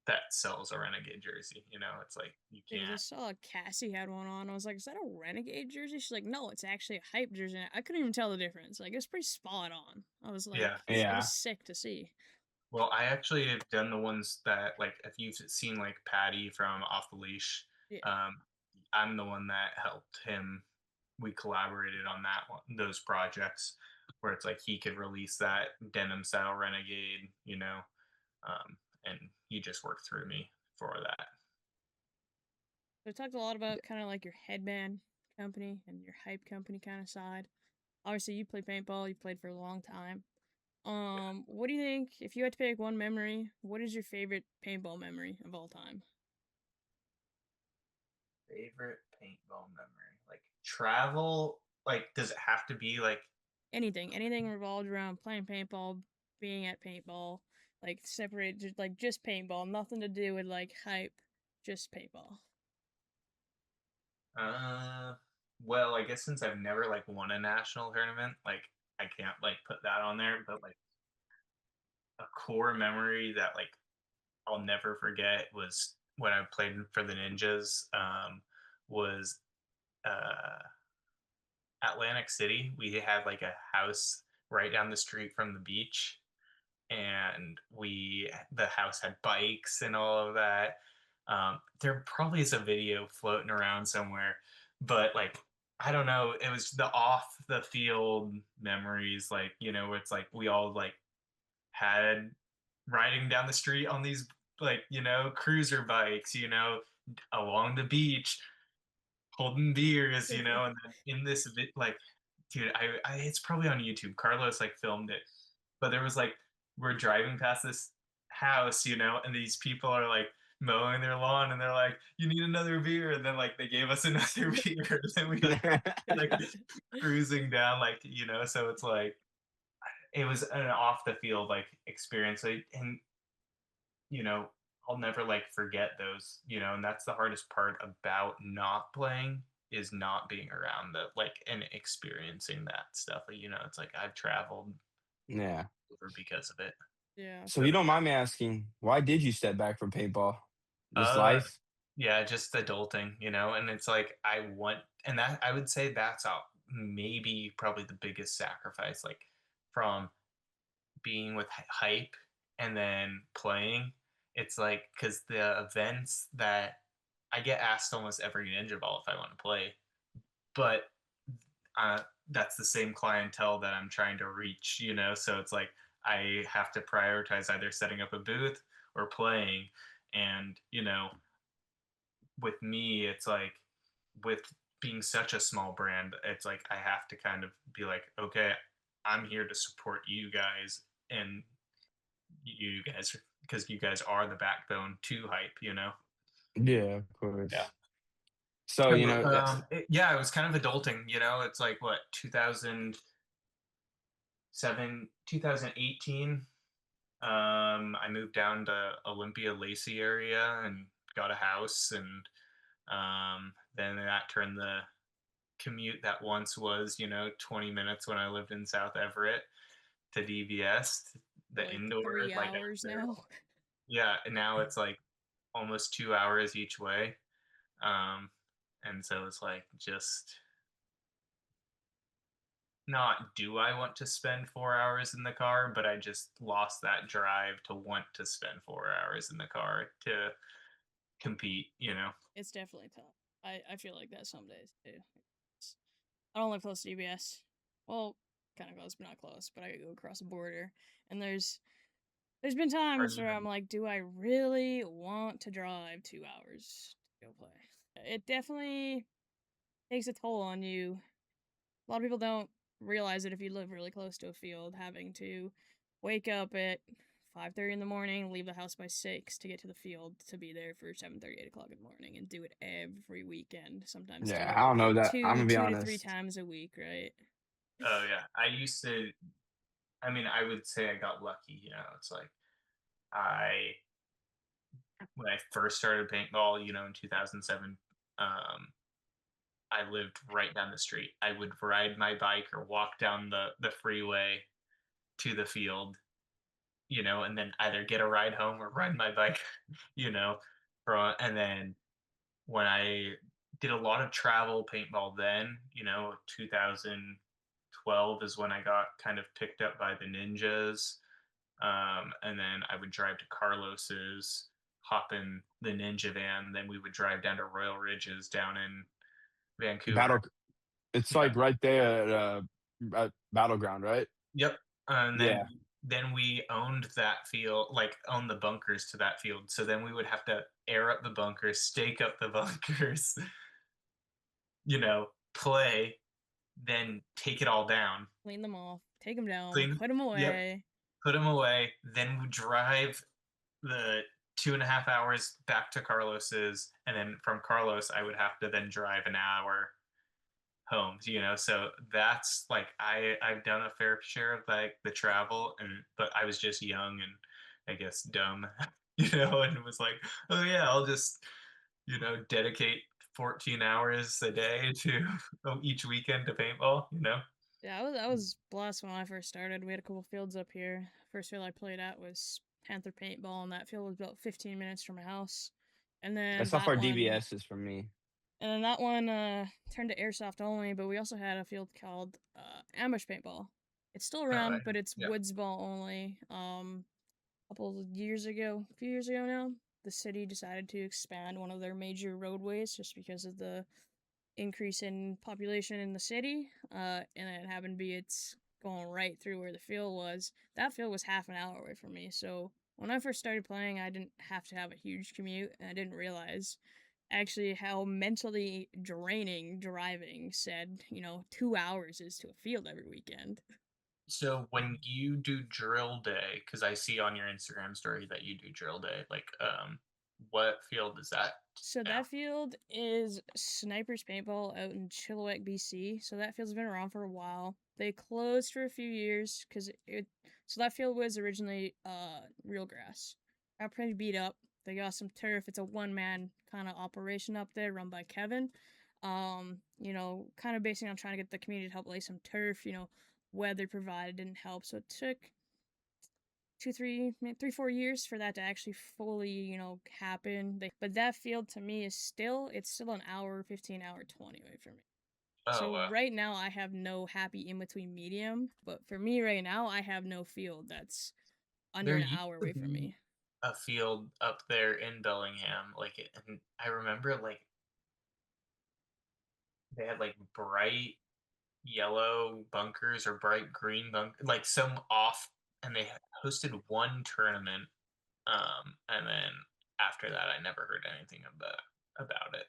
Speaker 3: that sells a Renegade jersey. It's like you
Speaker 2: Because I
Speaker 3: can't.
Speaker 2: saw Cassie had one on. I was like, is that a Renegade jersey? She's like, no, it's actually a hype jersey. I couldn't even tell the difference. Like, it was pretty spot on. I was like,
Speaker 3: Yeah.
Speaker 2: that
Speaker 1: Yeah.
Speaker 2: was sick to see.
Speaker 3: Well, I actually have done the ones that, like, if you've seen like Patty from Off the Leash,
Speaker 2: Yeah.
Speaker 3: um, I'm the one that helped him. We collaborated on that one, those projects, where it's like he could release that denim style Renegade, and he just worked through me for that.
Speaker 2: So we talked a lot about kind of like your headband company and your hype company kind of side. Obviously, you play paintball. You played for a long time. What do you think if you had to pick one memory? What is your favorite paintball memory of all time?
Speaker 3: Favorite paintball memory, like travel. Like, does it have to be like?
Speaker 2: Anything revolved around playing paintball, being at paintball, like separated, just paintball, nothing to do with like hype, just paintball.
Speaker 3: Uh, well, I guess since I've never like won a national tournament, like I can't like put that on there, but like a core memory that like I'll never forget was when I played for the Ninjas. Was uh, Atlantic City. We had like a house right down the street from the beach, and the house had bikes and all of that. There probably is a video floating around somewhere, but like I don't know. It was the off the field memories, like where it's like we all like had riding down the street on these like cruiser bikes, along the beach, holding beers, and then in this like, dude, it's probably on YouTube. Carlos like filmed it, but there was like we're driving past this house, and these people are like mowing their lawn, and they're like, "You need another beer," and then like they gave us another beer, and then we like cruising down, like So it's like it was an off the field like experience, and you know, I'll never like forget those, and that's the hardest part about not playing is not being around the like and experiencing that stuff. It's like I've traveled
Speaker 1: Yeah.
Speaker 3: over because of it.
Speaker 2: Yeah.
Speaker 1: So if you don't mind me asking, why did you step back from paintball? Just
Speaker 3: Uh
Speaker 1: life?
Speaker 3: yeah, just adulting, and it's like I want and that I would say that's maybe probably the biggest sacrifice, like from being with hype and then playing. It's like because the events that I get asked almost every ninja ball if I want to play, but uh, that's the same clientele that I'm trying to reach, so it's like I have to prioritize either setting up a booth or playing. And with me, it's like with being such a small brand, it's like I have to kind of be like, okay, I'm here to support you guys, and you guys, because you guys are the backbone to hype.
Speaker 1: Yeah, of
Speaker 3: Yeah.
Speaker 1: course. So,
Speaker 3: Yeah, it was kind of adulting. It's like what 2018. I moved down to Olympia Lacey area and got a house, and then that turned the commute that once was 20 minutes when I lived in South Everett to DVS, the
Speaker 2: Like
Speaker 3: indoor,
Speaker 2: 3 hours now.
Speaker 3: yeah, and now it's like almost 2 hours each way. Um, and so it's like just not do I want to spend 4 hours in the car, but I just lost that drive to want to spend 4 hours in the car to compete.
Speaker 2: It's definitely tough. I feel like that some days too. I don't live close to DBS. Well, kind of close, but not close. But I gotta go across the border, and there's been times where I'm like, do I really want to drive 2 hours to go play? It definitely takes a toll on you. A lot of people don't realize it if you live really close to a field, having to wake up at 5:30 in the morning, leave the house by 6 to get to the field to be there for 7:30, 8 o'clock in the morning, and do it every weekend. Sometimes do
Speaker 1: yeah,
Speaker 2: it
Speaker 1: I don't know that. I'm
Speaker 2: two
Speaker 1: gonna be
Speaker 2: two to three
Speaker 1: honest.
Speaker 2: times a week, right?
Speaker 3: Oh yeah, I mean, I would say I got lucky. It's like I when I first started paintball, in 2007, I lived right down the street. I would ride my bike or walk down the freeway to the field, and then either get a ride home or ride my bike, you know, and then when I did a lot of travel paintball then, 2012 is when I got kind of picked up by the ninjas. And then I would drive to Carlos's, hop in the ninja van, then we would drive down to Royal Ridges down in Vancouver.
Speaker 1: Battle. It's
Speaker 3: Yeah.
Speaker 1: like right there at Battleground, right?
Speaker 3: Yep. And then
Speaker 1: Yeah.
Speaker 3: then we owned that field, like owned the bunkers to that field. So then we would have to air up the bunkers, stake up the bunkers, play, then take it all down,
Speaker 2: Clean them off, take them down,
Speaker 3: clean,
Speaker 2: put them
Speaker 3: yep,
Speaker 2: away.
Speaker 3: put them away, then we drive the 2.5 hours back to Carlos's, and then from Carlos, I would have to then drive an hour home. So that's like I've done a fair share of like the travel, but I was just young and I guess dumb, and it was like, oh yeah, I'll just dedicate 14 hours a day to each weekend to paintball.
Speaker 2: Yeah, I was blessed when I first started. We had a couple fields up here. First field I played at was Panther Paintball, and that field was about 15 minutes from my house. And then
Speaker 1: That's how far
Speaker 2: that one
Speaker 1: DBS is from me.
Speaker 2: And then that one turned to airsoft only, but we also had a field called ambush paintball. It's still around, but it's
Speaker 3: Yeah.
Speaker 2: woods ball only. A few years ago now, the city decided to expand one of their major roadways just because of the increase in population in the city. And it happened to be it's going right through where the field was. That field was half an hour away from me, so when I first started playing, I didn't have to have a huge commute, and I didn't realize actually how mentally draining driving said 2 hours is to a field every weekend.
Speaker 3: So when you do drill day, because I see on your Instagram story that you do drill day, like what field is that?
Speaker 2: So
Speaker 3: now?
Speaker 2: that field is Snipers Paintball out in Chilliwack, BC. So that field's been around for a while. They closed for a few years because so that field was originally real grass. Got pretty beat up. They got some turf. It's a one-man kind of operation up there run by Kevin. You know, kind of basing on trying to get the community to help lay some turf. You know, weather provided didn't help, so it took 4 years for that to actually fully, you know, happen. But that field to me is still an hour, 15-hour, 20 away from me.
Speaker 3: Oh,
Speaker 2: So right now I have no happy in between medium, but for me right now I have no field that's under
Speaker 3: there
Speaker 2: an
Speaker 3: used
Speaker 2: hour
Speaker 3: to
Speaker 2: away from
Speaker 3: be
Speaker 2: me.
Speaker 3: a field up there in Bellingham, like and I remember like they had like bright yellow bunkers or bright green like some off, and they hosted one tournament, and then after that I never heard anything about it,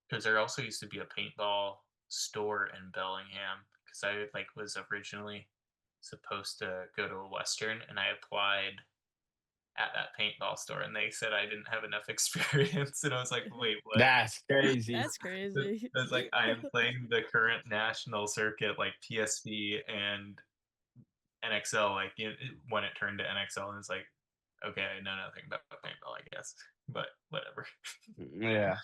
Speaker 3: because there also used to be a paintball store in Bellingham, because I like was originally supposed to go to a Western, and I applied at that paintball store, and they said I didn't have enough experience, and I was like, wait, what?
Speaker 1: That's crazy.
Speaker 2: That's crazy.
Speaker 3: It's like I am playing the current national circuit, like PSV and NXL, like when it turned to NXL, and it's like, okay, I know nothing about paintball, I guess, but whatever.
Speaker 1: Yeah.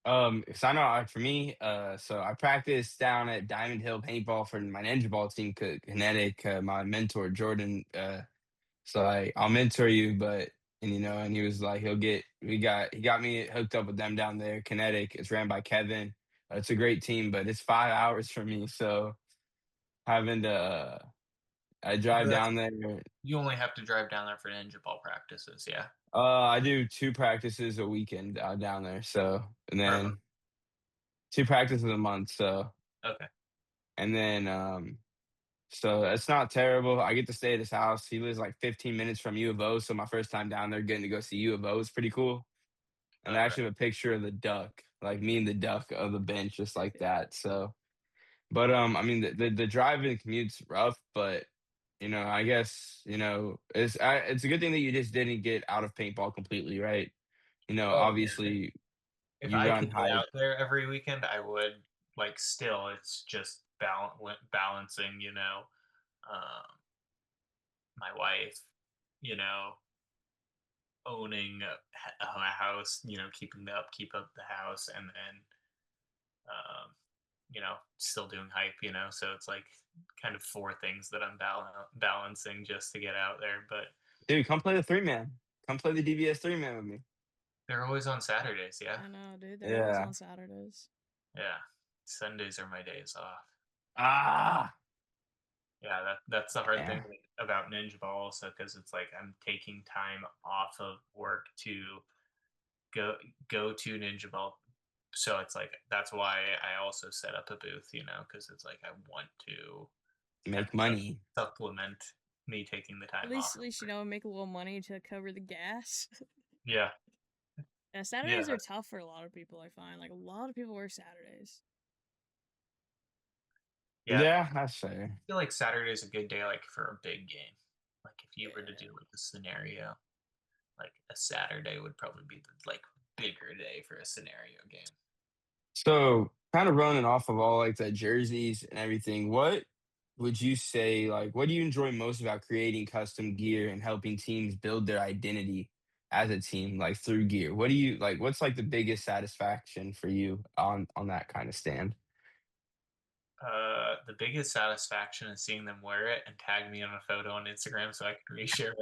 Speaker 1: So I know for me, so I practiced down at Diamond Hill Paintball for my ninja ball team, Kinetic. My mentor Jordan. So I'll mentor you, but and you know, and he was like, he got me hooked up with them down there. Kinetic. It's ran by Kevin. It's a great team, but it's 5 hours for me, so having to I drive
Speaker 3: That's,
Speaker 1: down there.
Speaker 3: you only have to drive down there for ninja ball practices, yeah.
Speaker 1: I do 2 practices a weekend down there, so and
Speaker 3: Or a month.
Speaker 1: then 2 practices a month, so
Speaker 3: Okay.
Speaker 1: and then so it's not terrible. I get to stay at his house. He lives like 15 minutes from U of O, so my first time down there getting to go see U of O is pretty cool. And I
Speaker 3: Okay.
Speaker 1: actually have a picture of the duck, like me and the duck of the bench, just like that. So, but I mean, the drive and commute's rough, but you know, I guess you know, it's a good thing that you just didn't get out of paintball completely, right? You know,
Speaker 3: Oh yeah.
Speaker 1: obviously
Speaker 3: If
Speaker 1: you
Speaker 3: I
Speaker 1: run
Speaker 3: could get
Speaker 1: high.
Speaker 3: out there every weekend, I would. Like, still, it's just balancing, um, my wife, you know, owning a house, keeping the upkeep of the house, and then, still doing hype, so it's like kind of four things that I'm balancing just to get out there. But
Speaker 1: Dude, come play the 3-man. Come play the DBS 3-man with me.
Speaker 3: they're always on Saturdays, yeah.
Speaker 2: I know, dude. They're always
Speaker 1: Yeah.
Speaker 2: on Saturdays.
Speaker 3: Yeah. Sundays are my days off.
Speaker 1: Ah.
Speaker 3: Yeah, that's the hard
Speaker 1: Yeah.
Speaker 3: thing about Ninja Ball also, because it's like I'm taking time off of work to go go to Ninja Ball. So it's like that's why I also set up a booth, because it's like I want to kind
Speaker 1: Make
Speaker 3: of
Speaker 1: money.
Speaker 3: supplement me taking the
Speaker 2: At
Speaker 3: time off.
Speaker 2: least you know, make a little money to cover the gas.
Speaker 3: Yeah,
Speaker 2: Yeah,
Speaker 3: yeah,
Speaker 2: Saturdays are tough for a lot of people. I find like a lot of people work Saturdays.
Speaker 3: yeah.
Speaker 1: Yeah, that's fair.
Speaker 3: I feel like Saturday is a good day, like for a big game. Like if you were to
Speaker 2: Yeah.
Speaker 3: do like a scenario, like a Saturday would probably be the like bigger day for a scenario game.
Speaker 1: So, kind of running off of all like the jerseys and everything, what would you say, like, what do you enjoy most about creating custom gear and helping teams build their identity as a team, like through gear? What do you like? What's like the biggest satisfaction for you on that kind of stand?
Speaker 3: The biggest satisfaction is seeing them wear it and tag me on a photo on Instagram so I can reshare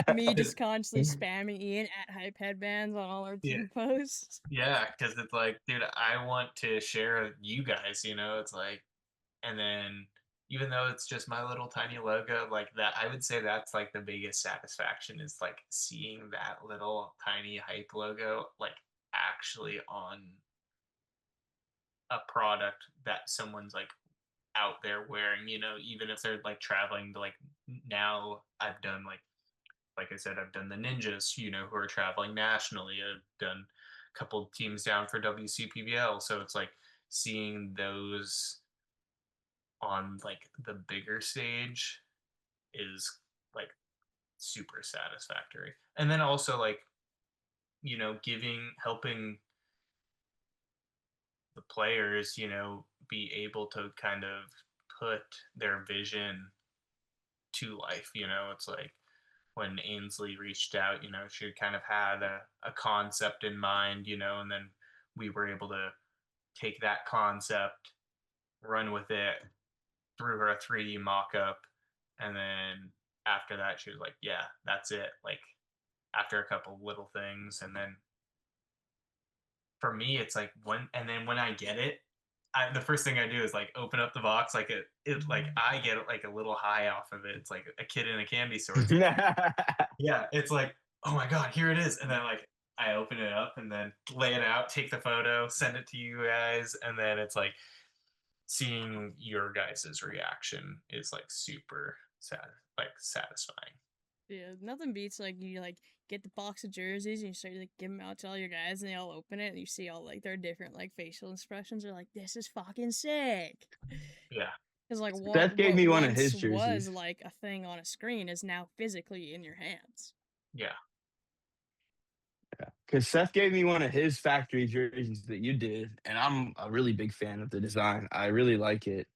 Speaker 3: it.
Speaker 2: Me just constantly spamming Ian at hype headbands on all our
Speaker 3: Yeah,
Speaker 2: team posts.
Speaker 3: yeah, because it's like, dude, I want to share you guys. It's like, and then even though it's just my little tiny logo, like that, I would say that's like the biggest satisfaction is like seeing that little tiny hype logo like actually on a product that someone's like out there wearing, even if they're like traveling to like now I've done like I said, I've done the ninjas, who are traveling nationally. I've done a couple of teams down for WCPBL. So it's like seeing those on like the bigger stage is like super satisfactory. And then also like, you know, helping the players, you know, be able to kind of put their vision to life. You know, it's like when Ainsley reached out, you know, she kind of had a concept in mind, you know, and then we were able to take that concept, run with it, threw her a 3D mock up, and then after that, she was like, yeah, that's it. Like, after a couple little things, and then for me, it's like when I get it, the first thing I do is like open up the box, like it like I get like a little high off of it. It's like a kid in a candy store. Yeah, it's like, oh my god, here it is, and then like I open it up and then lay it out, take the photo, send it to you guys, and then it's like seeing your guys' reaction is like super satisfying.
Speaker 2: Yeah, nothing beats like you like get the box of jerseys and you start like give them out to all your guys and they all open it and you see all like their different like facial expressions. They're like, "This is fucking sick."
Speaker 3: Yeah,
Speaker 2: Because like
Speaker 1: Seth gave
Speaker 2: what
Speaker 1: me one of
Speaker 2: once
Speaker 1: his
Speaker 2: was
Speaker 1: jerseys.
Speaker 2: like a thing on a screen is now physically in your hands.
Speaker 3: yeah,
Speaker 1: Because Seth gave me one of his factory jerseys that you did, and I'm a really big fan of the design. I really like it.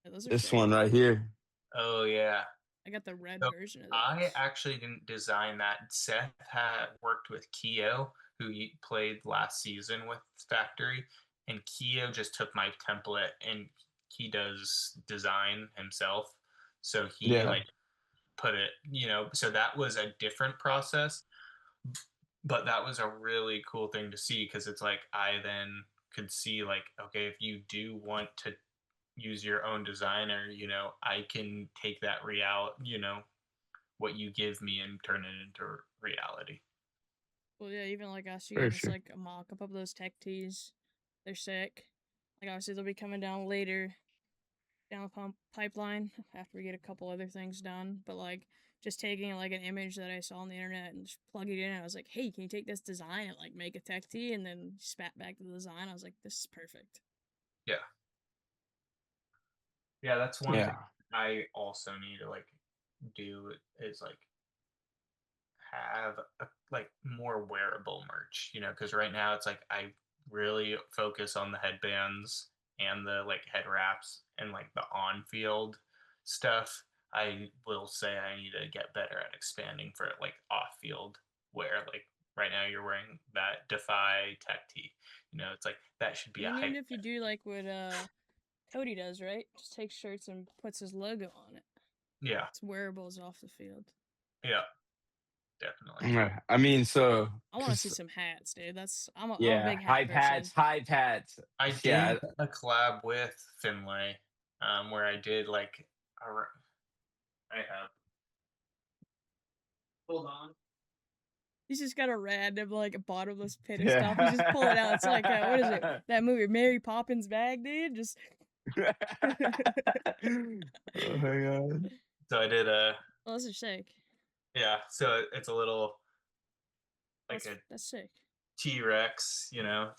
Speaker 2: Yeah, those are
Speaker 1: This
Speaker 2: sick.
Speaker 1: one right here.
Speaker 3: oh yeah.
Speaker 2: I got the red
Speaker 3: So
Speaker 2: version of
Speaker 3: I
Speaker 2: those.
Speaker 3: actually didn't design that. Seth had worked with Keo, who played last season with Factory, and Keo just took my template and he does design himself. So he
Speaker 1: Yeah.
Speaker 3: like put it, you know, so that was a different process, but that was a really cool thing to see because it's like I then could see like, okay, if you do want to use your own designer, you know, I can take that you know, what you give me and turn it into reality.
Speaker 2: Well, yeah, even like us, you
Speaker 1: For
Speaker 2: gave us
Speaker 1: sure.
Speaker 2: like a mock up of those tech tees. They're sick. Like obviously they'll be coming down later down the pipeline after we get a couple other things done. But like just taking like an image that I saw on the internet and just plug it in. I was like, hey, can you take this design and like make a tech tee? And then spat back to the design. I was like, this is perfect.
Speaker 3: Yeah. Yeah, that's one thing
Speaker 1: Yeah.
Speaker 3: I also need to like do is like have like more wearable merch, you know, because right now it's like I really focus on the headbands and the like head wraps and like the on-field stuff. I will say I need to get better at expanding for like off-field wear. Like right now you're wearing that Defy tech tee. You know, it's like that should be a
Speaker 2: Even
Speaker 3: hype.
Speaker 2: if you do like what Cody does, right? Just takes shirts and puts his logo on it.
Speaker 3: Yeah,
Speaker 2: It's wearables off the field.
Speaker 3: yeah, definitely.
Speaker 1: Yeah. I mean, so
Speaker 2: I want to see some hats, dude. I'm a
Speaker 1: yeah,
Speaker 2: big hat person.
Speaker 1: hype hats.
Speaker 3: I
Speaker 1: Yeah.
Speaker 3: did a collab with Finlay, where I did like I have. Hold on.
Speaker 2: He's just got a random like bottomless pit of stuff. He's just pulling out. It's like what is it?
Speaker 1: Yeah.
Speaker 2: That movie, Mary Poppins bag, dude. Just
Speaker 1: Oh my god.
Speaker 3: So I did a
Speaker 2: oh, those are sick.
Speaker 3: yeah. So it's a little like
Speaker 2: That's sick.
Speaker 3: T-Rex, you know.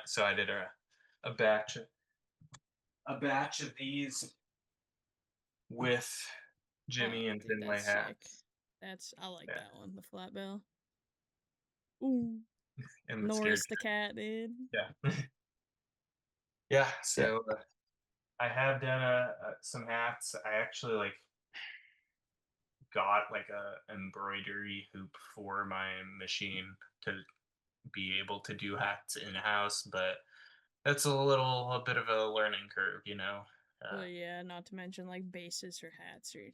Speaker 3: So I did a batch of these with Jimmy
Speaker 2: Oh,
Speaker 3: and
Speaker 2: dude,
Speaker 3: Finlay
Speaker 2: that's sick.
Speaker 3: hats.
Speaker 2: I like
Speaker 3: Yeah,
Speaker 2: that one, the flat bill. Ooh,
Speaker 3: and the scared.
Speaker 2: Norris the cat, dude.
Speaker 3: Yeah, yeah.
Speaker 1: Yeah.
Speaker 3: So I have done some hats. I actually like got like a embroidery hoop for my machine to be able to do hats in house, but that's a bit of a learning curve, you know.
Speaker 2: Well, yeah, not to mention like bases for hats are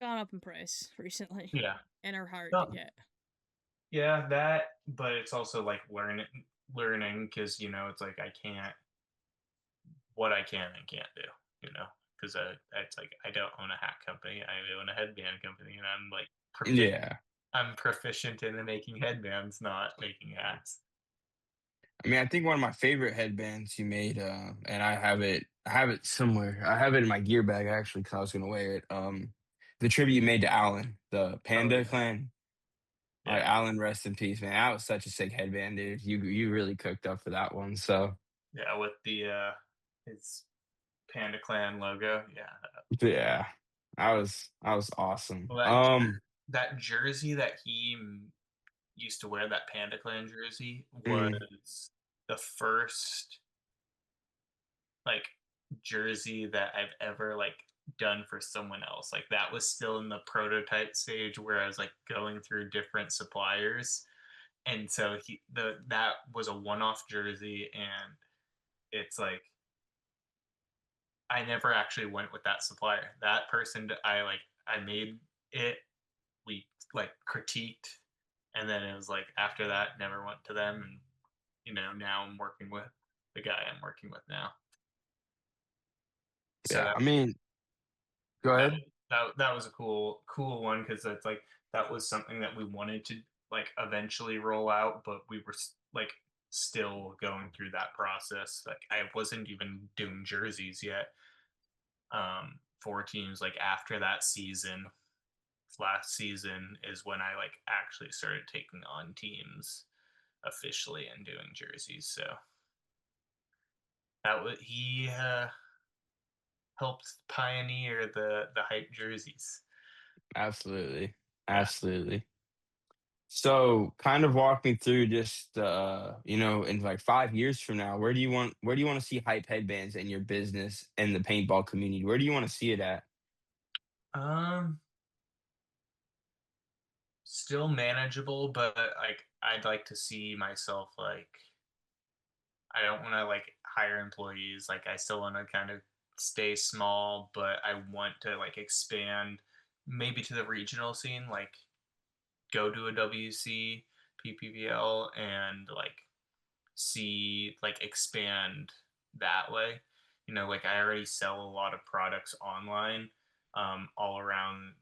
Speaker 2: gone up in price recently
Speaker 3: Yeah,
Speaker 2: and are hard to
Speaker 3: no,
Speaker 2: get.
Speaker 3: yeah, that, but it's also like learning because you know it's like I can't what I can and can't do, you know, because it's like I don't own a hat company, I own a headband company, and
Speaker 1: Yeah.
Speaker 3: I'm proficient in making headbands, not making hats.
Speaker 1: I mean, I think one of my favorite headbands you made, and I have it somewhere. I have it in my gear bag actually, because I was gonna wear it. The tribute you made to Alan, the
Speaker 3: Oh
Speaker 1: Panda
Speaker 3: yeah,
Speaker 1: clan. Like
Speaker 3: yeah,
Speaker 1: Alan, rest in peace, man. That was such a sick headband, dude. You really cooked up for that one. So
Speaker 3: yeah, with the his Panda Clan logo, yeah.
Speaker 1: yeah, that was awesome.
Speaker 3: Well, that that jersey that he used to wear, that Panda Clan jersey,
Speaker 1: Mm,
Speaker 3: was the first like jersey that I've ever like done for someone else. Like that was still in the prototype stage where I was like going through different suppliers. And so that was a one-off jersey, and it's like I never actually went with that supplier. That person I made it, we like critiqued, and then it was like after that never went to them, and now I'm working with the guy I'm working with now. So
Speaker 1: yeah, I mean, go
Speaker 3: that
Speaker 1: ahead.
Speaker 3: that was a cool one because it's like that was something that we wanted to like eventually roll out, but we were like still going through that process. Like I wasn't even doing jerseys yet for teams. Like after that season, last season is when I like actually started taking on teams officially and doing jerseys. So that was he helped pioneer the hype jerseys.
Speaker 1: Absolutely,
Speaker 3: Yeah.
Speaker 1: absolutely. So, kind of walk me through just in like 5 years from now, where do you want to see hype headbands in your business and the paintball community? Where do you want to see it at?
Speaker 3: Um, Still manageable, but like I'd like to see myself like I don't want to like hire employees. Like I still want to kind of stay small, but I want to like expand maybe to the regional scene, like go to a WC, PPBL, and like see like expand that way. Like I already sell a lot of products online, all around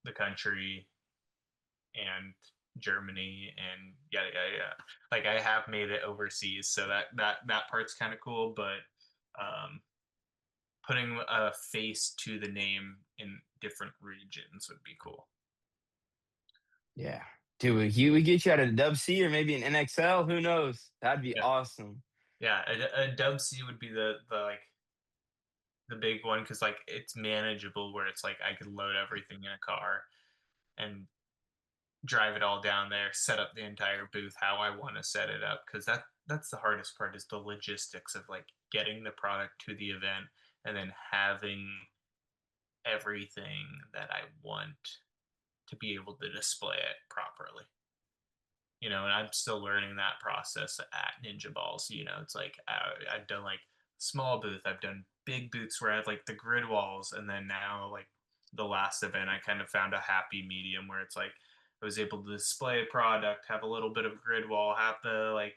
Speaker 3: the country and Germany and yada yada yada. Like I have made it overseas, so that part's kind of cool. But um, putting a face to the name in different regions would be cool.
Speaker 1: Yeah. Dude, we get you out of the Dub C or maybe an NXL. Who knows? That'd be
Speaker 3: Yeah,
Speaker 1: awesome.
Speaker 3: yeah. A Dub C would be the like the big one because like it's manageable where it's like I could load everything in a car and drive it all down there, set up the entire booth how I want to set it up because that's the hardest part is the logistics of like getting the product to the event and then having everything that I want to be able to display it properly. And I'm still learning that process at Ninja Balls. It's like I've done like small booth, I've done big booths where I have like the grid walls, and then now like the last event, I kind of found a happy medium where it's like I was able to display a product, have a little bit of grid wall, have the like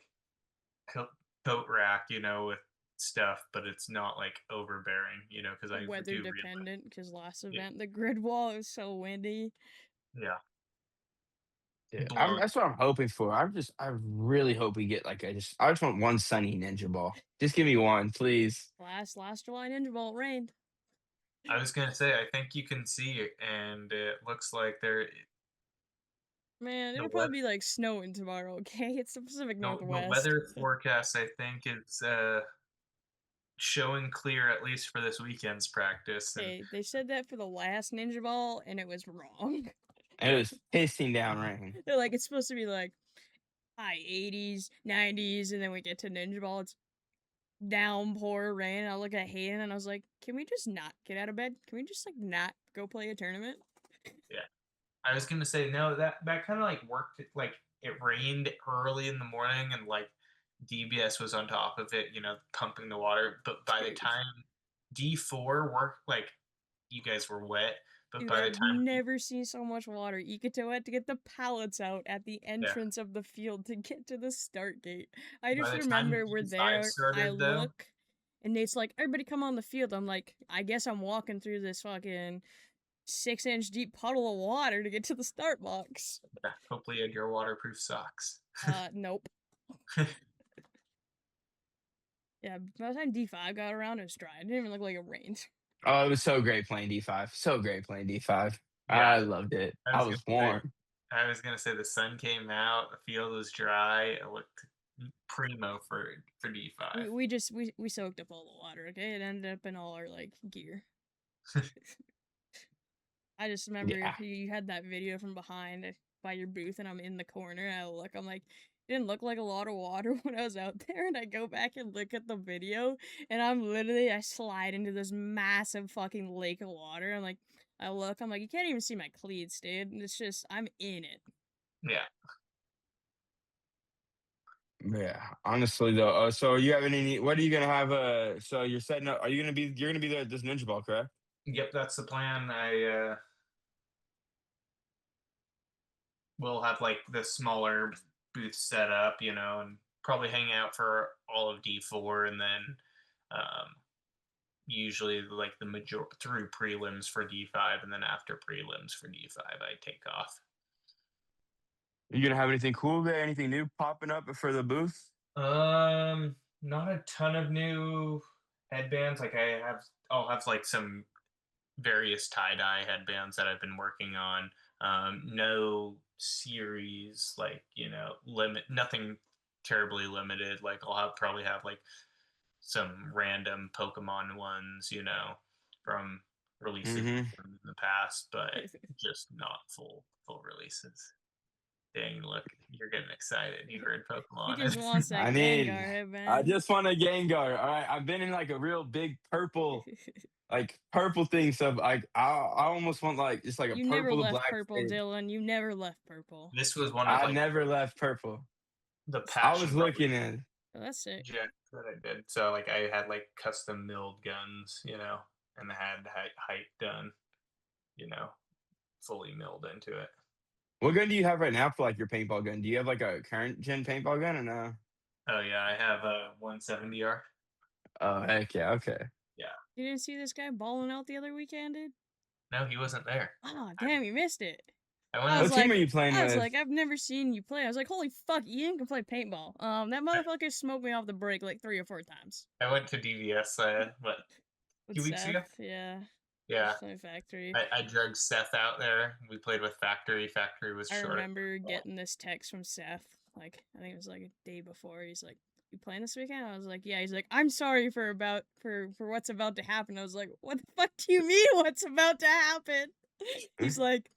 Speaker 3: coat rack, with stuff, but it's not like overbearing, because I
Speaker 2: Weather
Speaker 3: do realize,
Speaker 2: dependent, because last
Speaker 3: yeah,
Speaker 2: event the grid wall was so windy.
Speaker 3: yeah,
Speaker 1: Yeah,
Speaker 3: blowing.
Speaker 1: that's what I'm hoping for. I really hope we get I just want one sunny ninja ball. Just give me one, please.
Speaker 2: Last July Ninja Bolt rained.
Speaker 3: I was gonna say, I think you can see it, and it looks like
Speaker 2: Man,
Speaker 3: the
Speaker 2: it'll
Speaker 3: weather
Speaker 2: probably be like snowing tomorrow, okay? It's the Pacific
Speaker 3: the
Speaker 2: Northwest.
Speaker 3: weather forecast. I think is showing clear at least for this weekend's practice, and
Speaker 2: Hey, they said that for the last Ninja Ball, and it was wrong.
Speaker 1: And it was pissing down rain.
Speaker 2: They're like, it's supposed to be like high 80s, 90s, and then we get to Ninja Ball, it's downpour rain. I look at Hayden and I was like, can we just not get out of bed? Can we just like not go play a tournament?
Speaker 3: yeah. I was gonna say no. That kind of like worked. Like it rained early in the morning, and like DBS was on top of it, pumping the water. But by the
Speaker 2: Dude,
Speaker 3: time D4 worked, like you guys were wet. But
Speaker 2: dude,
Speaker 3: by the
Speaker 2: I've
Speaker 3: time,
Speaker 2: never seen so much water. Iketo had to get the pallets out at the
Speaker 3: yeah,
Speaker 2: entrance of the field to get to the start gate. I
Speaker 3: by
Speaker 2: just
Speaker 3: the time
Speaker 2: remember we're
Speaker 3: D5
Speaker 2: there, I
Speaker 3: started, though,
Speaker 2: look, and Nate's like, everybody come on the field. I'm like, I guess I'm walking through this fucking 6-inch deep puddle of water to get to the start box.
Speaker 3: yeah, hopefully you had your waterproof socks.
Speaker 2: Nope. Yeah, by the time D5 got around, it was dry. It didn't even look like it rained.
Speaker 1: Oh, it was so great playing D5. So great playing D5.
Speaker 3: Yeah,
Speaker 1: I loved it.
Speaker 3: I
Speaker 1: I
Speaker 3: was gonna
Speaker 1: was
Speaker 3: say,
Speaker 1: warm.
Speaker 3: the sun came out, the field was dry. It looked primo for D5.
Speaker 2: We soaked up all the water, okay? It ended up in all our like gear. I just remember
Speaker 1: Yeah.
Speaker 2: you had that video from behind by your booth, and I'm in the corner, and I'm like, it didn't look like a lot of water when I was out there, and I go back and look at the video, and I slide into this massive fucking lake of water, and like, I'm like, you can't even see my cleats, dude, and it's just, I'm in it.
Speaker 3: Yeah.
Speaker 1: Yeah, honestly though. So you have any? What are you gonna have? So you're setting up. You're gonna be there at this Ninja Ball, correct?
Speaker 3: Yep, that's the plan. I will have like the smaller booth set up, and probably hang out for all of D4, and then usually like the major through prelims for D5, and then after prelims for D5, I take off.
Speaker 1: You gonna have anything cool there? Anything new popping up for the booth?
Speaker 3: Not a ton of new headbands. Like I'll have like some various tie-dye headbands that I've been working on. No series, like, nothing terribly limited. Like probably have like some random Pokemon ones, from releases
Speaker 1: Mm-hmm.
Speaker 3: in the past, but just not full releases. Dang, look, you're getting excited. You heard
Speaker 2: He
Speaker 3: Pokemon.
Speaker 2: just wants that
Speaker 1: I
Speaker 2: Gengar
Speaker 1: I
Speaker 2: headband.
Speaker 1: just want a Gengar. All right, I've been in like a real big purple, like purple thing. So like, I almost want like just like a
Speaker 2: You never
Speaker 1: purple to
Speaker 2: left
Speaker 1: black
Speaker 2: purple,
Speaker 1: thing.
Speaker 2: Dylan. You never left purple.
Speaker 3: This was one of
Speaker 1: I
Speaker 3: like
Speaker 1: never left purple.
Speaker 3: the
Speaker 1: I was
Speaker 3: passion
Speaker 1: looking at.
Speaker 2: Oh, that's sick.
Speaker 3: projects that I did. So like I had like custom milled guns, and I had height done, you know, fully milled into it.
Speaker 1: What gun do you have right now for like your paintball gun? Do you have like a current gen paintball gun or no?
Speaker 3: Oh yeah, I have a 170R.
Speaker 1: Oh heck yeah, okay.
Speaker 3: Yeah.
Speaker 2: You didn't see this guy balling out the other weekend, dude?
Speaker 3: No, he wasn't there.
Speaker 2: Oh, damn, you missed it.
Speaker 3: I went
Speaker 2: I
Speaker 3: out.
Speaker 2: was
Speaker 1: What team
Speaker 2: like,
Speaker 1: are you playing with?
Speaker 2: I've never seen you play. I was like, holy fuck, Ian can play paintball. That motherfucker smoked me off the break like 3 or 4 times.
Speaker 3: I went to DVS, what,
Speaker 2: With
Speaker 3: 2 weeks ago?
Speaker 2: Seth, yeah.
Speaker 3: Yeah.
Speaker 2: Play Factory.
Speaker 3: I drugged Seth out there. We played with Factory. Factory was
Speaker 2: I
Speaker 3: short.
Speaker 2: remember getting this text from Seth, like, I think it was like a day before. He's like, you playing this weekend? I was like, yeah. He's like, I'm sorry for what's about to happen. I was like, what the fuck do you mean what's about to happen? He's like,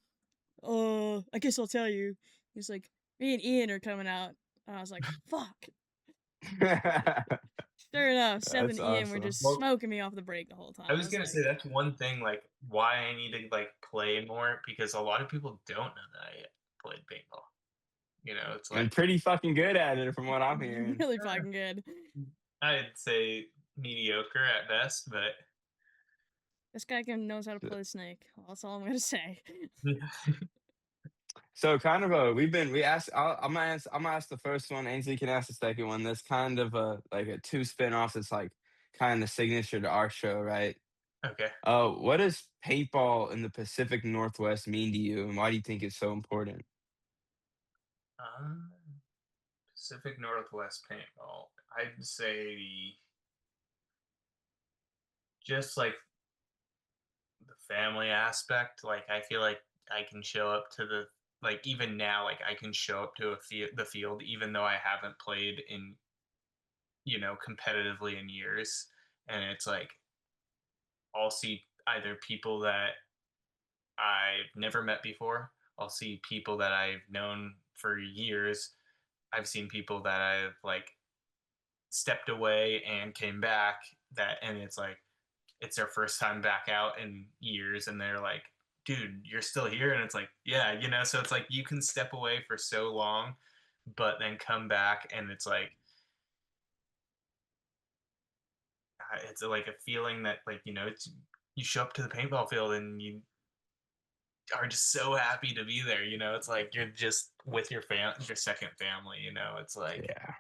Speaker 2: oh, I guess I'll tell you. He's like, me and Ian are coming out. And I was like, fuck. Sure enough, Seth and
Speaker 1: That's
Speaker 2: Ian were
Speaker 1: awesome.
Speaker 2: just
Speaker 3: Well,
Speaker 2: smoking me off the break the whole time.
Speaker 3: I was gonna
Speaker 2: like,
Speaker 3: say that's one thing, like why I need to like play more, because a lot of people don't know that I played paintball. It's
Speaker 1: I'm
Speaker 3: like
Speaker 1: pretty fucking good at it from what I'm hearing.
Speaker 2: really fucking good.
Speaker 3: I'd say mediocre at best, but
Speaker 2: This guy knows how to play the snake. That's all I'm gonna say.
Speaker 1: So kind of we asked. I'm gonna ask the first one. Ainsley can ask the second one. That's kind of like a two spin-offs. It's like kind of signature to our show, right?
Speaker 3: okay.
Speaker 1: What does paintball in the Pacific Northwest mean to you, and why do you think it's so important?
Speaker 3: Um, Pacific Northwest paintball. I'd say just like the family aspect. Like I feel like I can show up to like even now, like I can show up to the field even though I haven't played in competitively in years, and it's like I'll see either people that I've never met before. I'll see people that I've known for years. I've seen people that I've like stepped away and came back, and it's like it's their first time back out in years, and they're like, dude, you're still here. And it's like, yeah, so it's like you can step away for so long but then come back, and it's like it's like a feeling that, like, it's you show up to the paintball field and you are just so happy to be there. It's like you're just with your your second family. It's like,
Speaker 1: Yeah.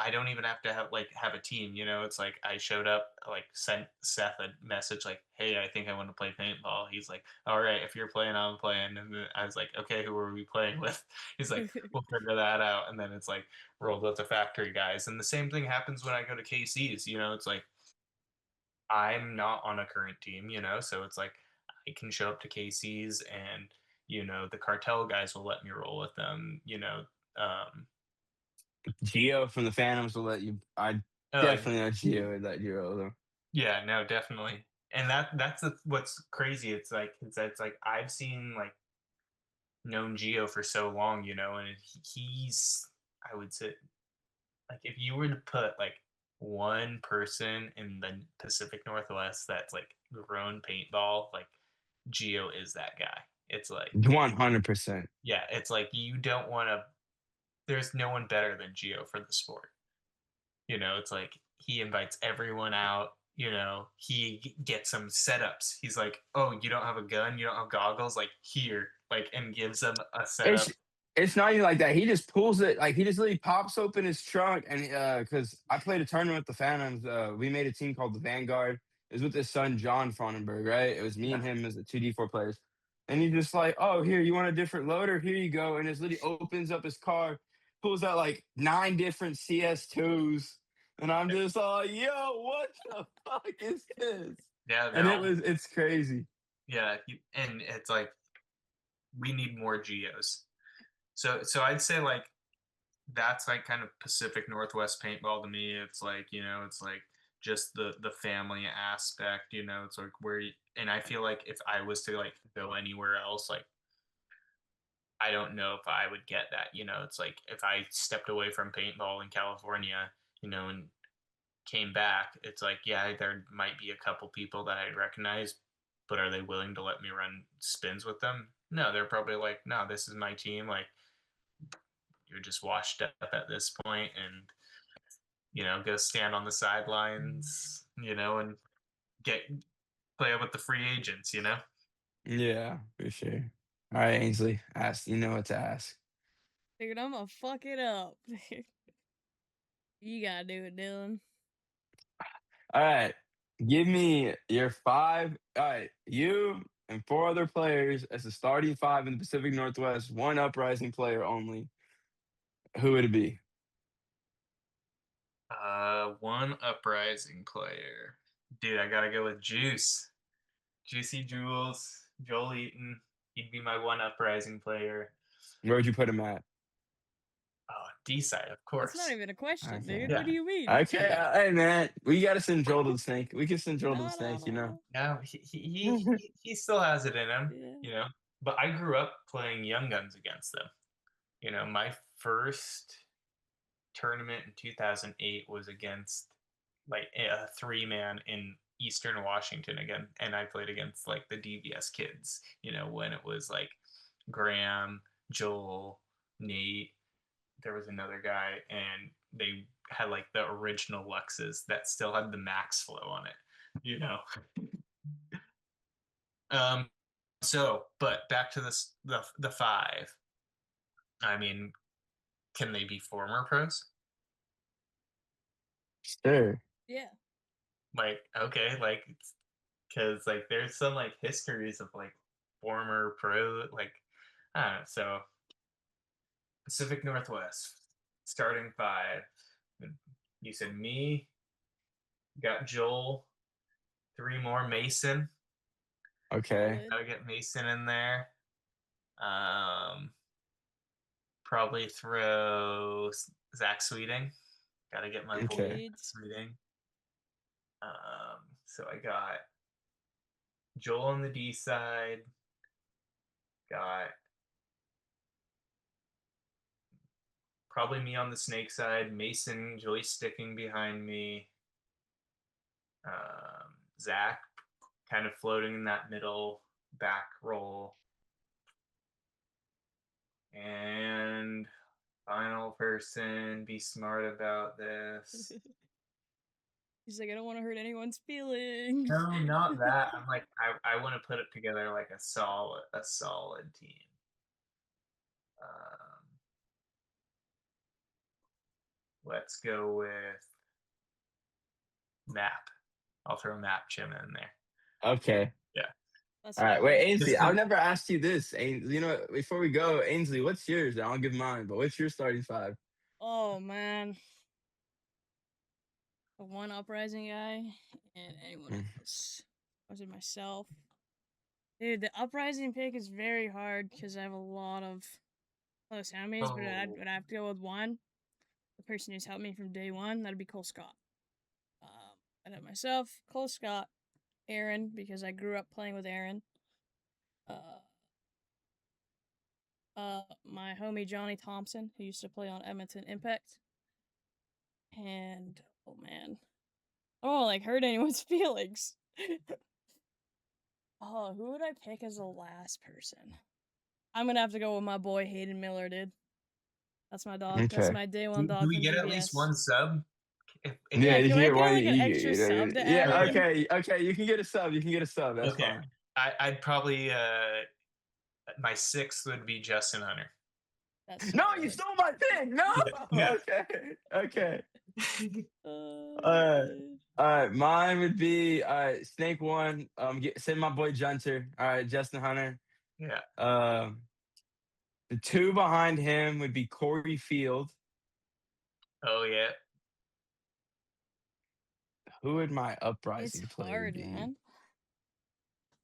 Speaker 3: I don't even have to have a team. It's like I showed up, like sent Seth a message like, hey, I think I want to play paintball. He's like, all right, if you're playing, I'm playing. And then I was like, okay, who are we playing with? He's like, we'll figure that out. And then it's like rolled with the factory guys. And the same thing happens when I go to KC's. It's like I'm not on a current team, so it's like I can show up to KC's, and the cartel guys will let me roll with them.
Speaker 1: Geo from the Phantoms will let you. I
Speaker 3: Oh
Speaker 1: definitely know Geo would let you roll them.
Speaker 3: yeah, no, definitely. and that's what's crazy. It's like I've seen like known Geo for so long, you know, and he's I would say like if you were to put like one person in the Pacific Northwest that's like grown paintball, like Geo is that guy. It's like
Speaker 1: 100%.
Speaker 3: yeah, it's like you don't want to. There's no one better than Geo for the sport. You know, it's like he invites everyone out. You know, he gets some setups. He's like, "Oh, you don't have a gun, you don't have goggles, like here," like, and gives them a setup.
Speaker 1: It's not even like that. He just pulls it, like he just literally pops open his trunk, and because I played a tournament with the Phantoms, we made a team called the Vanguard. It was with his son John Fronenberg, right? It was me and him as the 2D4 players, and he just like, oh, here, you want a different loader? Here you go, and just literally opens up his car, pulls out like 9 different CS2s, and I'm just like, yo, what the fuck is this?
Speaker 3: Yeah,
Speaker 1: And it's crazy.
Speaker 3: yeah, and it's like we need more Geos. So I'd say like that's like kind of Pacific Northwest paintball to me. It's like, you know, it's like just the family aspect, you know, it's like and I feel like if I was to like go anywhere else, like I don't know if I would get that, you know, it's like if I stepped away from paintball in California, you know, and came back, it's like, yeah, there might be a couple people that I'd recognize, but are they willing to let me run spins with them? No, they're probably like, no, this is my team. Like, you're just washed up at this point, and you know, go stand on the sidelines, you know, and get play with the free agents, you know.
Speaker 1: Yeah, for sure. All right, Ainsley, ask. You know what to ask.
Speaker 2: Dude, I'm gonna fuck it up. You gotta do it, Dylan.
Speaker 1: All right, give me your 5. All right, you and 4 other players as the starting 5 in the Pacific Northwest. 1 Uprising player only. Who would it be?
Speaker 3: One Uprising player. Dude, I gotta go with Juice. Juicy Jules, Joel Eaton. He'd be my one Uprising player.
Speaker 1: Where would you put him at?
Speaker 3: Oh, D side, of
Speaker 2: That's not
Speaker 3: course.
Speaker 2: even a question,
Speaker 1: Okay.
Speaker 2: dude.
Speaker 3: Yeah.
Speaker 2: What do you mean?
Speaker 1: Okay, hey man, we gotta send Joel to the snake. We can send Joel to the
Speaker 2: No, no,
Speaker 1: snake, you know.
Speaker 2: no.
Speaker 3: No, he still has it in him,
Speaker 2: Yeah.
Speaker 3: you know. But I grew up playing Young Guns against them. You know, my first tournament in 2008 was against like a 3-man in Eastern Washington again, and I played against like the DVS kids, you know, when it was like Graham, Joel, Nate, there was another guy, and they had like the original Luxes that still had the max flow on it, you know. um so but back to this the 5. I mean, can they be former pros?
Speaker 1: Sure.
Speaker 2: Yeah.
Speaker 3: Like, okay, like, because like there's some like histories of like former pro, like, I don't know. So Pacific Northwest starting 5. You said me, got Joel, 3 more, Mason.
Speaker 1: Okay.
Speaker 2: Solid.
Speaker 3: Gotta get Mason in there. um Probably throw Zach Sweeting. Gotta get my boy
Speaker 1: Okay.
Speaker 2: Swedes.
Speaker 3: Sweeting. So I got Joel on the D side, got probably me on the snake side, Mason joysticking behind me, Zach kind of floating in that middle back roll, and final person, be smart about this.
Speaker 2: He's like, I don't want to hurt anyone's feelings.
Speaker 3: No, not that. I'm like, I want to put it together like a solid team. Um, let's go with Map. I'll throw Map Chim in there.
Speaker 1: Okay.
Speaker 3: Yeah.
Speaker 2: That's
Speaker 1: All right.
Speaker 2: solid.
Speaker 1: Wait, Ainsley,
Speaker 3: Just
Speaker 1: I've never asked you this. You know, before we go, Ainsley, what's yours? I'll give mine, but what's your starting 5?
Speaker 2: Oh man. The one Uprising guy and anyone
Speaker 1: Mm.
Speaker 2: else. Was it myself? Dude, the Uprising pick is very hard because I have a lot of close enemies, but I'd have to go with one. The person who's helped me from day one, that'd be Cole Scott. I have myself, Cole Scott, Aaron, because I grew up playing with Aaron. My homie Johnny Thompson, who used to play on Edmonton Impact. And oh man, I don't like hurt anyone's feelings. Oh, who would I pick as the last person? I'm gonna have to go with my boy Hayden Miller, dude. That's my dog. That's
Speaker 1: Okay.
Speaker 2: my day one
Speaker 3: Do
Speaker 2: dog
Speaker 3: we
Speaker 2: from
Speaker 3: get
Speaker 2: GBS.
Speaker 3: at least one sub?
Speaker 1: Yeah, you
Speaker 2: can
Speaker 1: can
Speaker 2: I
Speaker 1: get
Speaker 2: get
Speaker 1: one.
Speaker 2: like an extra sub to add
Speaker 1: yeah.
Speaker 2: in?
Speaker 1: Okay. You can get a sub. You can get a sub. That's
Speaker 3: Okay.
Speaker 1: fine.
Speaker 3: I'd probably my sixth would be Justin Hunter.
Speaker 2: That's
Speaker 1: No,
Speaker 2: solid.
Speaker 1: you stole my pick. No.
Speaker 3: Yeah.
Speaker 1: Okay.
Speaker 2: Dude.
Speaker 1: All right. Mine would be Snake one. Send my boy Junter. All right, Justin Hunter.
Speaker 3: Yeah.
Speaker 1: The two behind him would be Corey Field.
Speaker 3: Oh yeah.
Speaker 1: Who would my uprising
Speaker 2: It's
Speaker 1: player
Speaker 2: hard,
Speaker 1: be?
Speaker 2: man.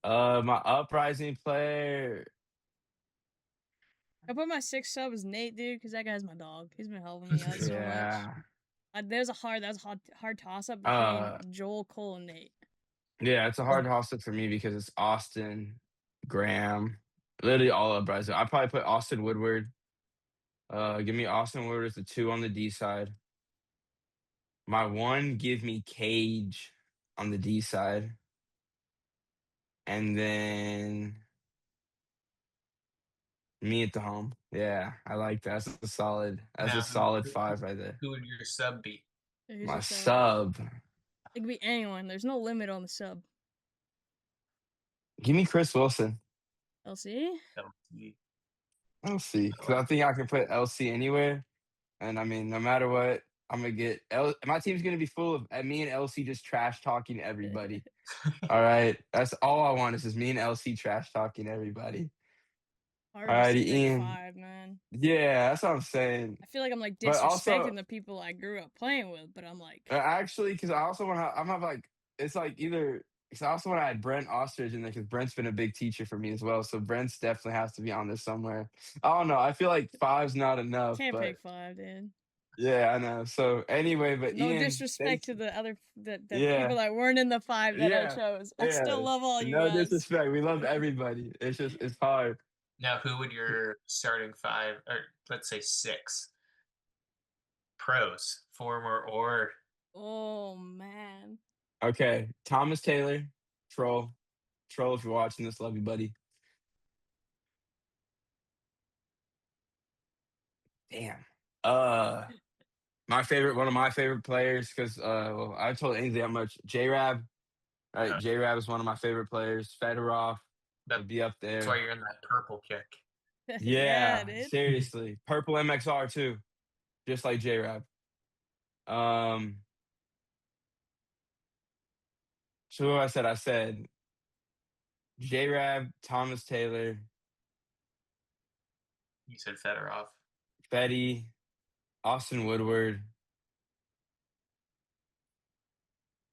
Speaker 1: My uprising player.
Speaker 2: I put my 6th sub as Nate, dude, because that guy's my dog. He's been helping me out so much.
Speaker 1: Yeah.
Speaker 2: That was a hard toss up between Joel, Cole, and Nate.
Speaker 1: Yeah, it's a hard toss up for me because it's Austin, Graham, literally all uprising. I probably put Austin Woodward. Give me Austin Woodward as the 2 on the D side. My 1, give me Cage on the D side. And then me at the home. Yeah, I like that. That's a solid. That's
Speaker 3: Now,
Speaker 1: a solid 5 right there.
Speaker 3: Who would your sub be?
Speaker 2: Who's
Speaker 1: My
Speaker 2: your
Speaker 1: sub.
Speaker 2: It could be anyone. There's no limit on the sub.
Speaker 1: Give me Chris Wilson.
Speaker 2: LC?
Speaker 1: LC. Because I think I can put LC anywhere. And I mean, no matter what, I'm gonna get my team's gonna be full of me and LC just trash talking everybody. All right, that's all I want is just me and LC trash talking everybody.
Speaker 2: Hard
Speaker 1: Alrighty,
Speaker 2: to pick
Speaker 1: Ian.
Speaker 2: 5, man.
Speaker 1: Yeah, that's what I'm saying.
Speaker 2: I feel like I'm like
Speaker 1: But
Speaker 2: disrespecting
Speaker 1: also,
Speaker 2: the people I grew up playing with, but I'm like
Speaker 1: actually, because I also want to, I'm have like it's like either because I also want to add Brent Ostrich in there because Brent's been a big teacher for me as well. So Brent's definitely has to be on there somewhere. I don't know. I feel like 5's not enough.
Speaker 2: can't
Speaker 1: but
Speaker 2: pick 5, dude.
Speaker 1: Yeah, I know. So anyway, but
Speaker 2: No
Speaker 1: Ian,
Speaker 2: disrespect to the other the
Speaker 1: Yeah.
Speaker 2: people that weren't in the 5 that I
Speaker 1: Yeah,
Speaker 2: chose. I still love all you
Speaker 1: no
Speaker 2: guys.
Speaker 1: disrespect. We love everybody. It's hard.
Speaker 3: Now, who would your starting 5, or let's say 6 pros, former or?
Speaker 2: Oh man.
Speaker 1: Okay, Thomas Taylor, troll, if you're watching this, love you, buddy. Damn. One of my favorite players, because well, I told Ainsley how much J-Rab. Right,
Speaker 3: Yeah.
Speaker 1: J-Rab is one of my favorite players. Fedorov would be up there.
Speaker 3: That's why you're in that purple kick.
Speaker 1: Yeah,
Speaker 2: dude.
Speaker 1: seriously. Purple MXR too, just like J-Rab. So what I said J-Rab, Thomas Taylor,
Speaker 3: You said Fedorov.
Speaker 1: Fetty, Austin Woodward.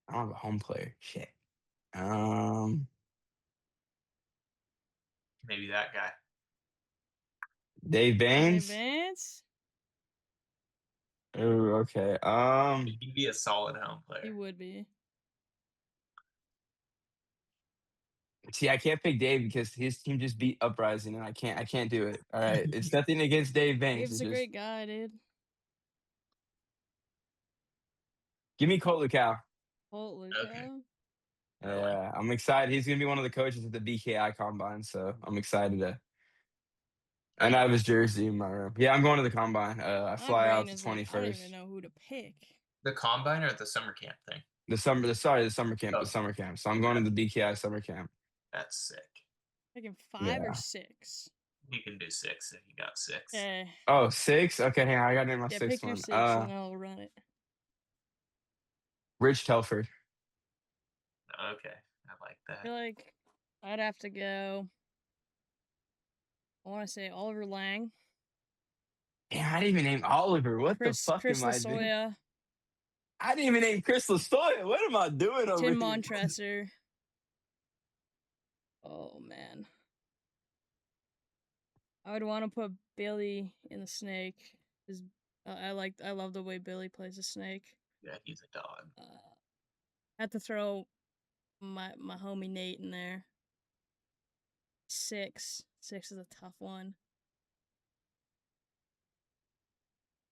Speaker 1: I don't have a home player. Shit.
Speaker 3: Maybe that guy.
Speaker 1: Dave Baines.
Speaker 2: Vance?
Speaker 1: Oh, okay.
Speaker 3: He'd be a solid home
Speaker 2: He
Speaker 3: player.
Speaker 2: would be.
Speaker 1: See, I can't pick Dave because his team just beat Uprising, and I can't do it. All right, it's nothing against Dave Baines.
Speaker 2: Dave's a great guy, dude.
Speaker 1: Give me Colt Lucal.
Speaker 2: Colt Lucal.
Speaker 3: Okay.
Speaker 1: Yeah, I'm excited. He's gonna be one of the coaches at the BKI Combine, so I'm excited to. And I have his jersey in my room. Yeah, I'm going to the Combine. I fly out the 21st.
Speaker 2: I don't even know who to pick.
Speaker 3: The Combine or the summer camp thing?
Speaker 1: The summer camp.
Speaker 3: Oh.
Speaker 1: The summer camp. So I'm going to the BKI summer camp.
Speaker 3: That's sick.
Speaker 2: Picking 5 or
Speaker 1: Yeah.
Speaker 2: 6?
Speaker 3: You can do 6 if you got 6.
Speaker 2: Okay.
Speaker 1: Oh, 6? Okay, hang on. I got to name my
Speaker 2: Yeah,
Speaker 1: 6th
Speaker 2: pick your
Speaker 1: one.
Speaker 2: 6 and I'll run it.
Speaker 1: Rich Telford.
Speaker 3: Okay, I like
Speaker 2: I
Speaker 3: that.
Speaker 2: feel like I'd have to go. I want to say Oliver Lang.
Speaker 1: Yeah, I didn't even name Oliver. What the fuck
Speaker 2: Chris
Speaker 1: am I doing?
Speaker 2: Lasoya,
Speaker 1: I didn't even name Chris Lasoya. What am I doing over
Speaker 2: Tim
Speaker 1: here?
Speaker 2: Montresor. Oh man. I would want to put Billy in the snake. I love the way Billy plays the snake.
Speaker 3: Yeah, he's a dog.
Speaker 2: I had to throw my homie Nate in there. 6 is a tough one.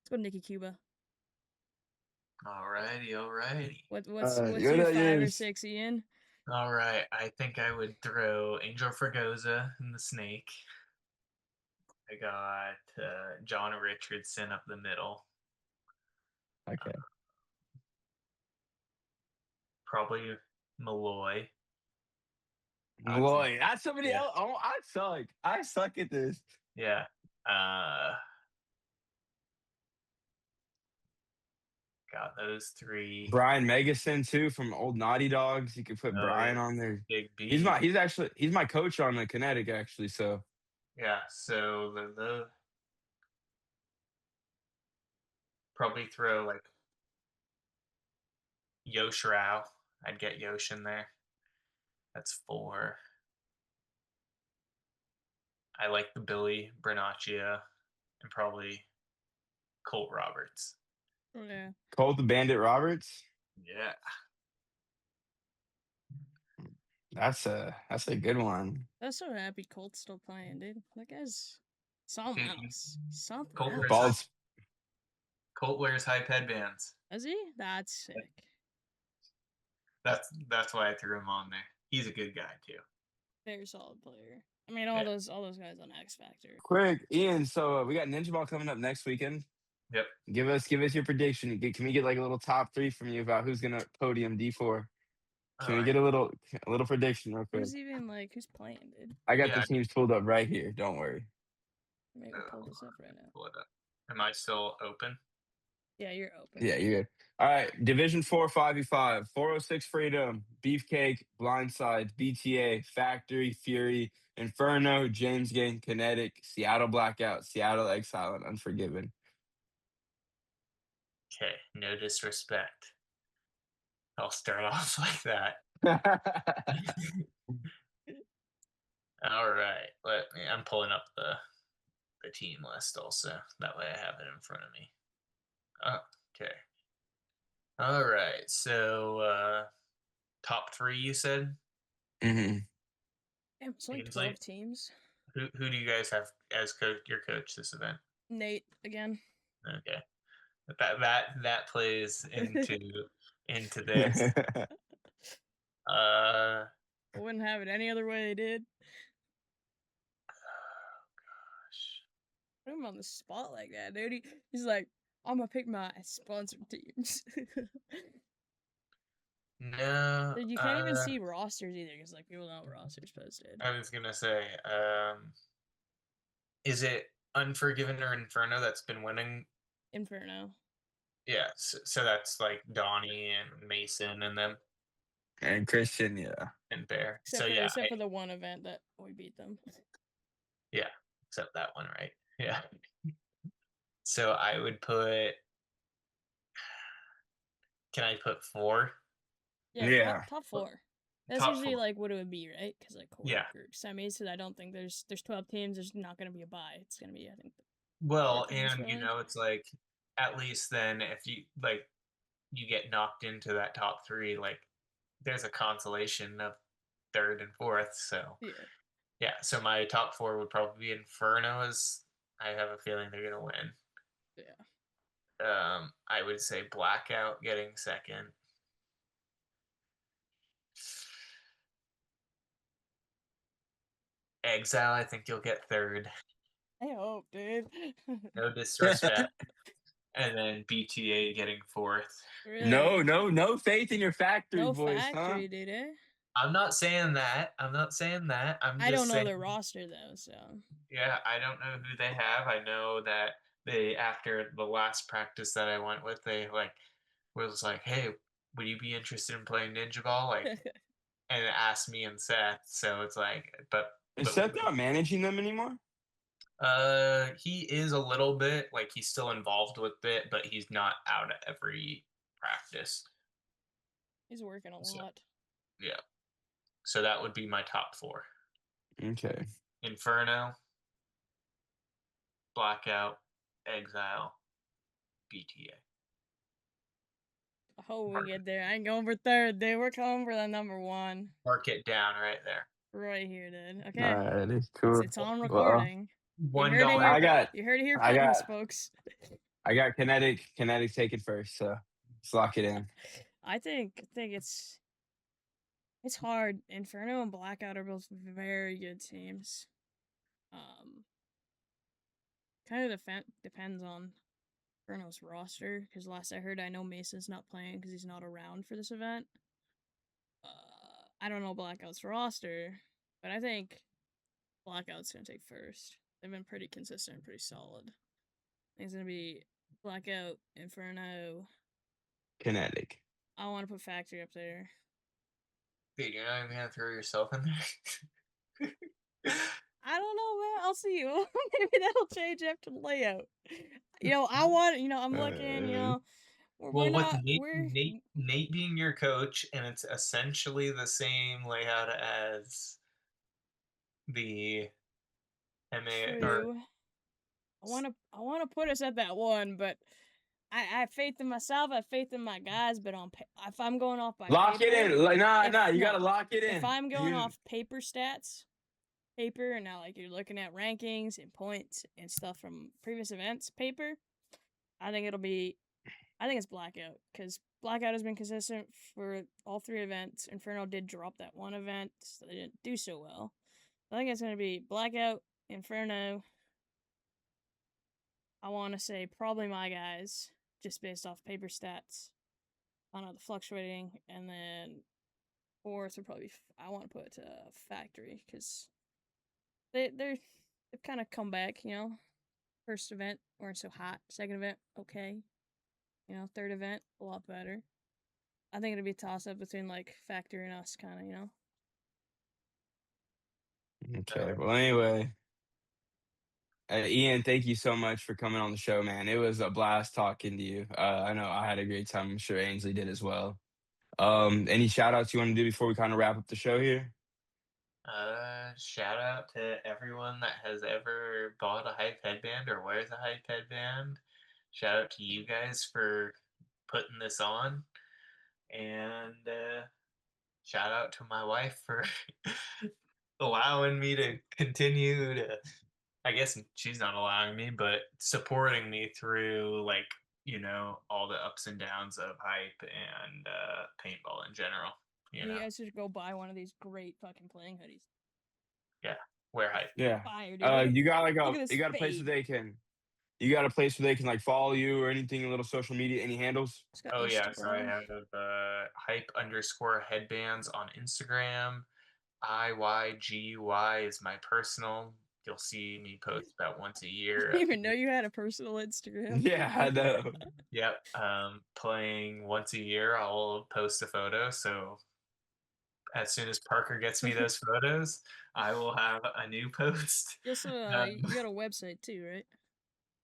Speaker 2: Let's go Nikki Cuba.
Speaker 3: Alrighty.
Speaker 2: What's
Speaker 1: what
Speaker 2: your
Speaker 1: that
Speaker 2: 5 or
Speaker 1: is?
Speaker 2: 6, Ian?
Speaker 3: All right. I think I would throw Angel Fregosa and the Snake. I got John Richardson up the middle.
Speaker 1: Okay.
Speaker 3: Probably Malloy.
Speaker 1: Malloy. That's somebody
Speaker 3: Yeah.
Speaker 1: else. Oh, I suck. I suck at this.
Speaker 3: Yeah. Got those 3.
Speaker 1: Brian Megason too from Old Naughty Dogs. You could put Brian on there.
Speaker 3: Big B.
Speaker 1: He's my coach on the Kinetic actually. So
Speaker 3: yeah. So the probably throw like Yosh Rao. I'd get Yosh in there. That's 4. I like the Billy Bernaccia and probably Colt Roberts.
Speaker 2: Yeah.
Speaker 1: Colt the Bandit Roberts.
Speaker 3: Yeah.
Speaker 1: That's a good one.
Speaker 2: I'm so happy Colt's still playing, dude. That guy's something
Speaker 3: Dude,
Speaker 2: else. Something
Speaker 3: Colt
Speaker 2: else.
Speaker 1: Balls.
Speaker 3: Colt wears hype headbands.
Speaker 2: Is he? That's sick.
Speaker 3: That's why I threw him on there. He's a good guy too.
Speaker 2: Very solid player. I mean, all those guys on X Factor.
Speaker 1: Quick, Ian. So we got Ninja Ball coming up next weekend.
Speaker 3: Yep.
Speaker 1: Give us your prediction. Can we get like a little top 3 from you about who's gonna podium D4? Can we get a little prediction real quick?
Speaker 2: Who's playing, dude?
Speaker 1: I got the teams pulled up right here. Don't worry.
Speaker 2: Maybe pull this up right now.
Speaker 3: Pull it up. Am I still open?
Speaker 2: Yeah, you're open.
Speaker 1: Yeah, you're good. All right, Division 4 5v5, 406 Freedom, Beefcake, Blindside, BTA, Factory, Fury, Inferno, James Gang, Kinetic, Seattle Blackout, Seattle Exile, and Unforgiven.
Speaker 3: Okay, no disrespect. I'll start off like that. All right, I'm pulling up the team list also. That way I have it in front of me. Okay. All right, so top 3 you said?
Speaker 1: Mm-hmm.
Speaker 2: Damn, it's only 12 teams.
Speaker 3: Who do you guys have as your coach this event?
Speaker 2: Nate again.
Speaker 3: Okay. That plays into this.
Speaker 2: I wouldn't have it any other way, dude.
Speaker 3: Oh gosh.
Speaker 2: Put him on the spot like that, dude. He's like, I'm gonna pick my sponsored teams.
Speaker 3: No.
Speaker 2: Dude, you can't even see rosters either, because like people don't have rosters posted.
Speaker 3: I was gonna say, is it Unforgiven or Inferno that's been winning?
Speaker 2: Inferno.
Speaker 3: Yeah, so that's like Donnie and Mason and them.
Speaker 1: And Christian, yeah.
Speaker 3: And Bear.
Speaker 2: Except for the one event that we beat them.
Speaker 3: Yeah, except that one, right? Yeah. So I would put. Can I put 4?
Speaker 2: Yeah. Top 4. That's
Speaker 3: top
Speaker 2: usually
Speaker 3: 4.
Speaker 2: like what it would be, right? Because like
Speaker 3: Yeah.
Speaker 2: semis, so I don't think there's 12 teams. There's not gonna be a bye. It's gonna be, I think.
Speaker 3: Well,
Speaker 2: teams,
Speaker 3: and
Speaker 2: really.
Speaker 3: it's like at least then if you you get knocked into that top 3, like there's a consolation of 3rd and 4th. So yeah. So my top 4 would probably be Inferno. As I have a feeling they're gonna win.
Speaker 2: Yeah.
Speaker 3: I would say Blackout getting 2nd. Exile, I think you'll get 3rd.
Speaker 2: I hope, dude.
Speaker 3: No disrespect. And then BTA getting 4th.
Speaker 2: Really?
Speaker 1: No faith in your factory,
Speaker 2: no
Speaker 1: boys,
Speaker 2: factory,
Speaker 1: huh?
Speaker 2: dude. Eh?
Speaker 3: I'm not saying that. I
Speaker 2: don't know their roster though, so.
Speaker 3: Yeah, I don't know who they have. I know that they, after the last practice that I went with, they was like, "Hey, would you be interested in playing Ninja Ball?" Like, and asked me and Seth. So it's like,
Speaker 1: Is Seth not managing them anymore?
Speaker 3: He is a little bit, like he's still involved with it, but he's not out at every practice.
Speaker 2: He's working a lot.
Speaker 3: Yeah. So that would be my top 4.
Speaker 1: Okay.
Speaker 3: Inferno, Blackout, Exile, BTA.
Speaker 2: hope we get there. I ain't going for third, dude. We're coming for the number 1.
Speaker 3: Mark it down right there.
Speaker 2: Right here, dude. Okay.
Speaker 1: Alrighty, cool.
Speaker 2: It's on
Speaker 1: Well,
Speaker 2: recording.
Speaker 3: $1.
Speaker 2: You heard it here
Speaker 1: I got-
Speaker 2: first, folks.
Speaker 1: I got Kinetic taking first, so let's lock it in.
Speaker 2: I think it's hard. Inferno and Blackout are both very good teams. Kind of depends on Inferno's roster, because last I heard, I know Mason's not playing because he's not around for this event. I don't know Blackout's roster, but I think Blackout's gonna take first. They've been pretty consistent, pretty solid. I think it's gonna be Blackout, Inferno,
Speaker 1: Kinetic.
Speaker 2: I want to put Factory up there.
Speaker 3: Dude, you're not even gonna throw yourself in there.
Speaker 2: I don't know, man. I'll see. Maybe that'll change after the layout. I want. I'm looking.
Speaker 3: Well, with Nate being your coach, and it's essentially the same layout as the MA.
Speaker 2: True. I want to put us at that 1, but I have faith in myself. I have faith in my guys. But if I'm going off by
Speaker 1: Lock
Speaker 2: paper,
Speaker 1: it in. Nah, you gotta lock it in.
Speaker 2: If I'm going off paper stats, and now like you're looking at rankings and points and stuff from previous events, paper, I think it's Blackout, because Blackout has been consistent for all 3 events. Inferno did drop that 1 event, so they didn't do so well. I think it's going to be Blackout, Inferno. I want to say probably my guys, just based off paper stats. I don't know, the fluctuating. And then 4th would probably, I want to put Factory, because they've kind of come back, First event, weren't so hot. Second event, okay. Third event, a lot better. I think it'd be a toss-up between, like, Factory and us, kind of,
Speaker 1: Okay, well, anyway. Ian, thank you so much for coming on the show, man. It was a blast talking to you. I know I had a great time. I'm sure Ainsley did as well. Any shout-outs you want to do before we kind of wrap up the show here?
Speaker 3: Shout out to everyone that has ever bought a hype headband or wears a hype headband. Shout out to you guys for putting this on. And shout out to my wife for allowing me to continue to, I guess she's not allowing me, but supporting me through, like, all the ups and downs of hype and paintball in general.
Speaker 2: You guys should go buy one of these great fucking playing hoodies.
Speaker 3: Yeah, wear hype.
Speaker 1: Yeah.
Speaker 2: Fire, dude.
Speaker 1: You got a place where they can. You got a place where they can like follow you or anything, a little social media, any handles?
Speaker 3: Oh yeah, so I have hype_headbands on Instagram. IYGUY is my personal. You'll see me post about once a year.
Speaker 2: I didn't even know you had a personal Instagram.
Speaker 1: Yeah, I know.
Speaker 3: Yep. Playing once a year, I'll post a photo. So as soon as Parker gets me those photos, I will have a new post.
Speaker 2: Also, you got a website too, right?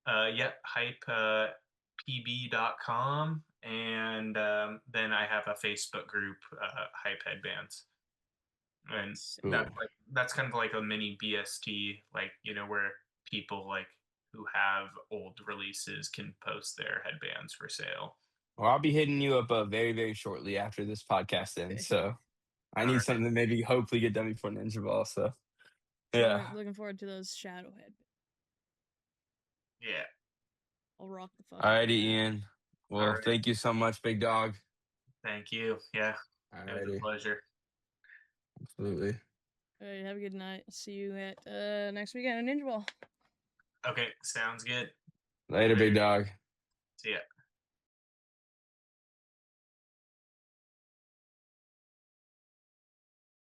Speaker 3: Yep, hypepb.com, and then I have a Facebook group, Hype Headbands, and that's kind of like a mini BST, like where people like who have old releases can post their headbands for sale.
Speaker 1: Well, I'll be hitting you up very, very shortly after this podcast ends. So I need something to maybe hopefully get done before Ninja Ball. So yeah,
Speaker 2: looking forward to those shadow head.
Speaker 3: Yeah.
Speaker 2: I'll rock the fuck.
Speaker 1: Alrighty, Ian. Well, thank you so much, big dog.
Speaker 3: Thank you. Yeah. It was a pleasure.
Speaker 1: Absolutely.
Speaker 2: Alright, have a good night. See you at next weekend at Ninja Ball.
Speaker 3: Okay, sounds good.
Speaker 1: Later, big dog.
Speaker 3: See ya.